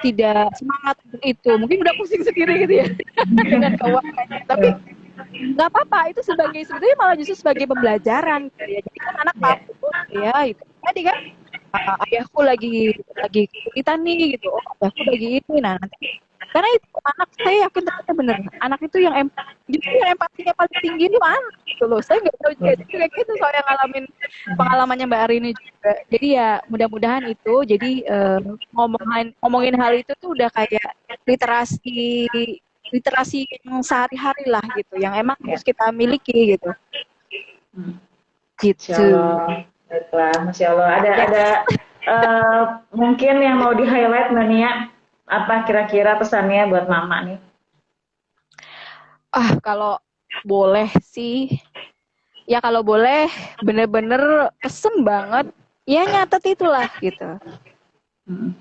tidak semangat untuk itu. Mungkin udah pusing sendiri gitu ya dengan keuangannya. Tapi nggak apa-apa, itu sebetulnya malah justru sebagai pembelajaran gitu ya. Jadi kan anak Ya. tahu ya itu. Tadi kan ayahku lagi kesulitan nih gitu. Oh, ayahku lagi ini. Nah, nanti karena itu anak, saya yakin ternyata bener. Anak itu justru yang empatinya paling tinggi itu anak gitu loh. Saya nggak tahu juga, jadi kayak gitu soalnya ngalamin pengalamannya Mbak Arini juga. Jadi ya mudah-mudahan itu, jadi ngomongin hal itu tuh udah kayak literasi literasi yang sehari-hari lah gitu, yang emang Ya. harus kita miliki gitu. Masya Gitu. Allah, baiklah, Masya Allah. Ada Yes. mungkin yang mau di highlight Mbak Nia, apa kira-kira pesannya buat Mama nih? Kalau boleh sih, ya kalau boleh bener-bener pesen banget, ya nyatet itulah gitu.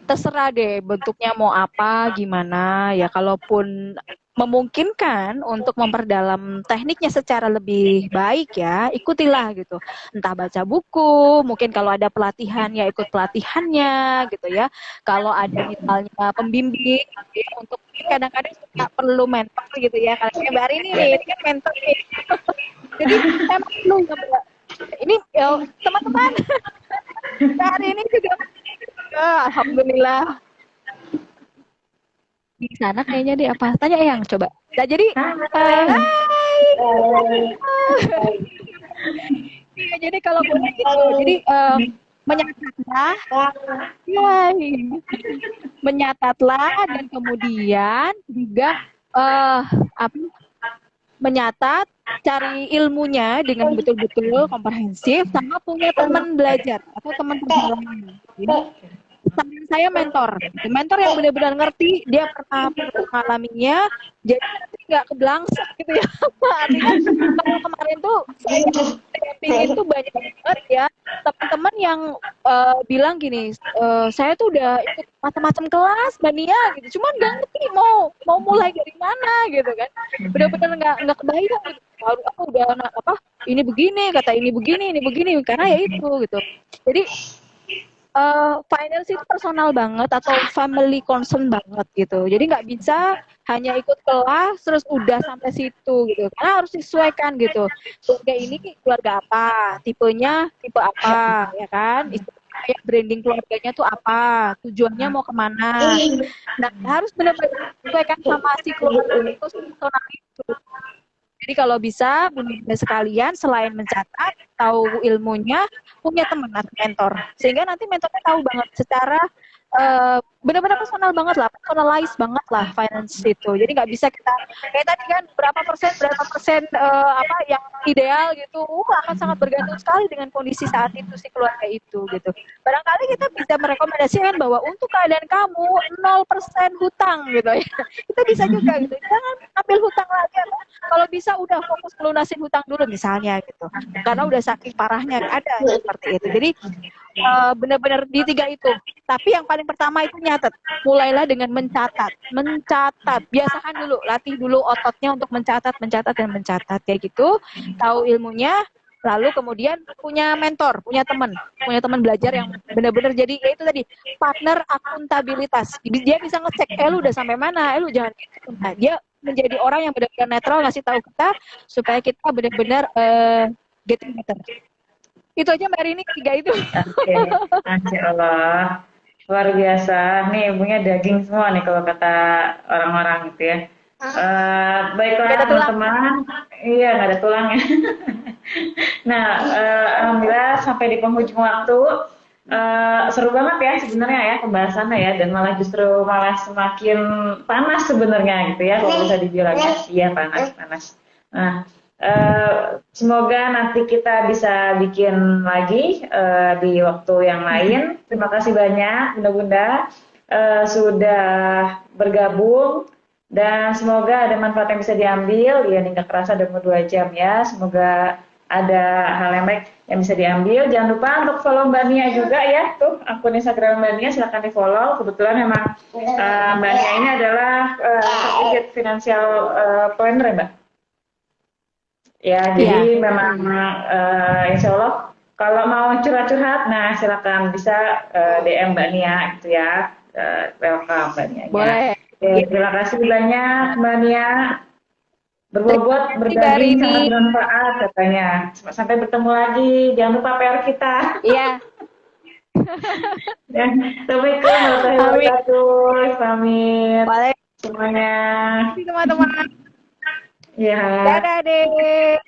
Terserah deh bentuknya mau apa, gimana ya, kalaupun memungkinkan untuk memperdalam tekniknya secara lebih baik ya, ikutilah gitu. Entah baca buku, mungkin kalau ada pelatihan ya ikut pelatihannya gitu ya. Kalau ada misalnya pembimbing ya, untuk kadang-kadang suka perlu mentor gitu ya. Kayak Mbak Arini nih, ini kan mentor nih. Jadi emang perlu ya, Mbak. Ini teman-teman Mbak Arini juga alhamdulillah di sana kayaknya deh, apa tanya yang coba. Nah, jadi hai. Ya, jadi kalau boleh gitu, jadi menyatatlah, ya, menyatatlah dan kemudian juga apa menyatat, cari ilmunya dengan betul-betul komprehensif, sama punya teman belajar atau teman perjalanan. Jadi saran saya mentor, mentor yang benar-benar ngerti, dia pernah mengalaminya, jadi nanti nggak keblangsek gitu ya. Artinya kalau kemarin tuh saya pingin tuh banyak banget ya teman-teman yang bilang gini, saya tuh udah ikut macam-macam kelas Mbak Nia gitu, cuman nggak ngerti mau mulai dari mana gitu kan, benar-benar nggak kebayang gitu. Baru aku udah apa ini begini, kata ini begini, karena ya itu gitu. Jadi finance itu personal banget atau family concern banget gitu. Jadi nggak bisa hanya ikut kelas terus udah sampai situ gitu. Karena harus disesuaikan gitu. Keluarga ini keluarga apa, tipenya tipe apa, ya kan? Kayak branding keluarganya tuh apa, tujuannya mau kemana. Nah harus benar-benar disesuaikan sama si keluarga itu, personal itu. Jadi kalau bisa bunda sekalian selain mencatat, tahu ilmunya, punya teman atau mentor. Sehingga nanti mentornya tahu banget secara benar-benar personal banget lah, personalize banget lah finance itu. Jadi nggak bisa kita kayak tadi kan berapa persen apa yang ideal gitu, akan sangat bergantung sekali dengan kondisi saat itu si keluarga itu gitu. Barangkali kita bisa merekomendasikan bahwa untuk keadaan kamu 0% hutang gitu ya. Itu bisa juga gitu. Jangan ambil hutang lagi atau kalau bisa udah fokus melunasin hutang dulu misalnya gitu. Karena udah saking parahnya ada seperti itu. Jadi benar-benar di 3 itu. Tapi yang paling pertama itu nyatet. Mulailah dengan mencatat. Biasakan dulu, latih dulu ototnya untuk mencatat kayak gitu. Tahu ilmunya, lalu kemudian punya mentor, punya teman belajar yang benar-benar jadi ya itu tadi partner akuntabilitas. Dia bisa ngecek, lu udah sampai mana, lu jangan gitu. Nah, dia menjadi orang yang benar-benar netral ngasih tahu kita supaya kita benar-benar getting better. Itu aja Mbak Rini 3 itu. Oke, Masya Allah. Luar biasa. Nih ibunya daging semua nih kalau kata orang-orang gitu ya. Baiklah teman-teman. Iya, nggak ada tulangnya. Nah, alhamdulillah sampai di penghujung waktu. Seru banget ya sebenarnya ya pembahasannya ya, dan malah semakin panas sebenarnya gitu ya kalau bisa dibilang ya. Iya, panas. Nah, semoga nanti kita bisa bikin lagi di waktu yang lain. Terima kasih banyak Bunda-Bunda sudah bergabung, dan semoga ada manfaat yang bisa diambil. Ya, nggak kerasa udah 2 jam ya. Semoga ada hal yang baik yang bisa diambil. Jangan lupa untuk follow Mbak Nia juga ya, tuh akun Instagram Mbak Nia, silahkan di follow. Kebetulan memang Mbak Nia ini adalah certificate financial planner ya Mbak. Ya, jadi memang insya Allah kalau mau curhat-curhat, nah silakan bisa DM Mbak Nia gitu ya. Welcome Mbak Nia. Boleh. Terima kasih banyak Mbak Nia. Berbobot, berbagi, sangat bermanfaat katanya. Sampai bertemu lagi. Jangan lupa PR kita. Iya. Assalamualaikum warahmatullahi wabarakatuh. Pamit. Semuanya. Terima kasih teman-teman. Ya. Dadah, Dek.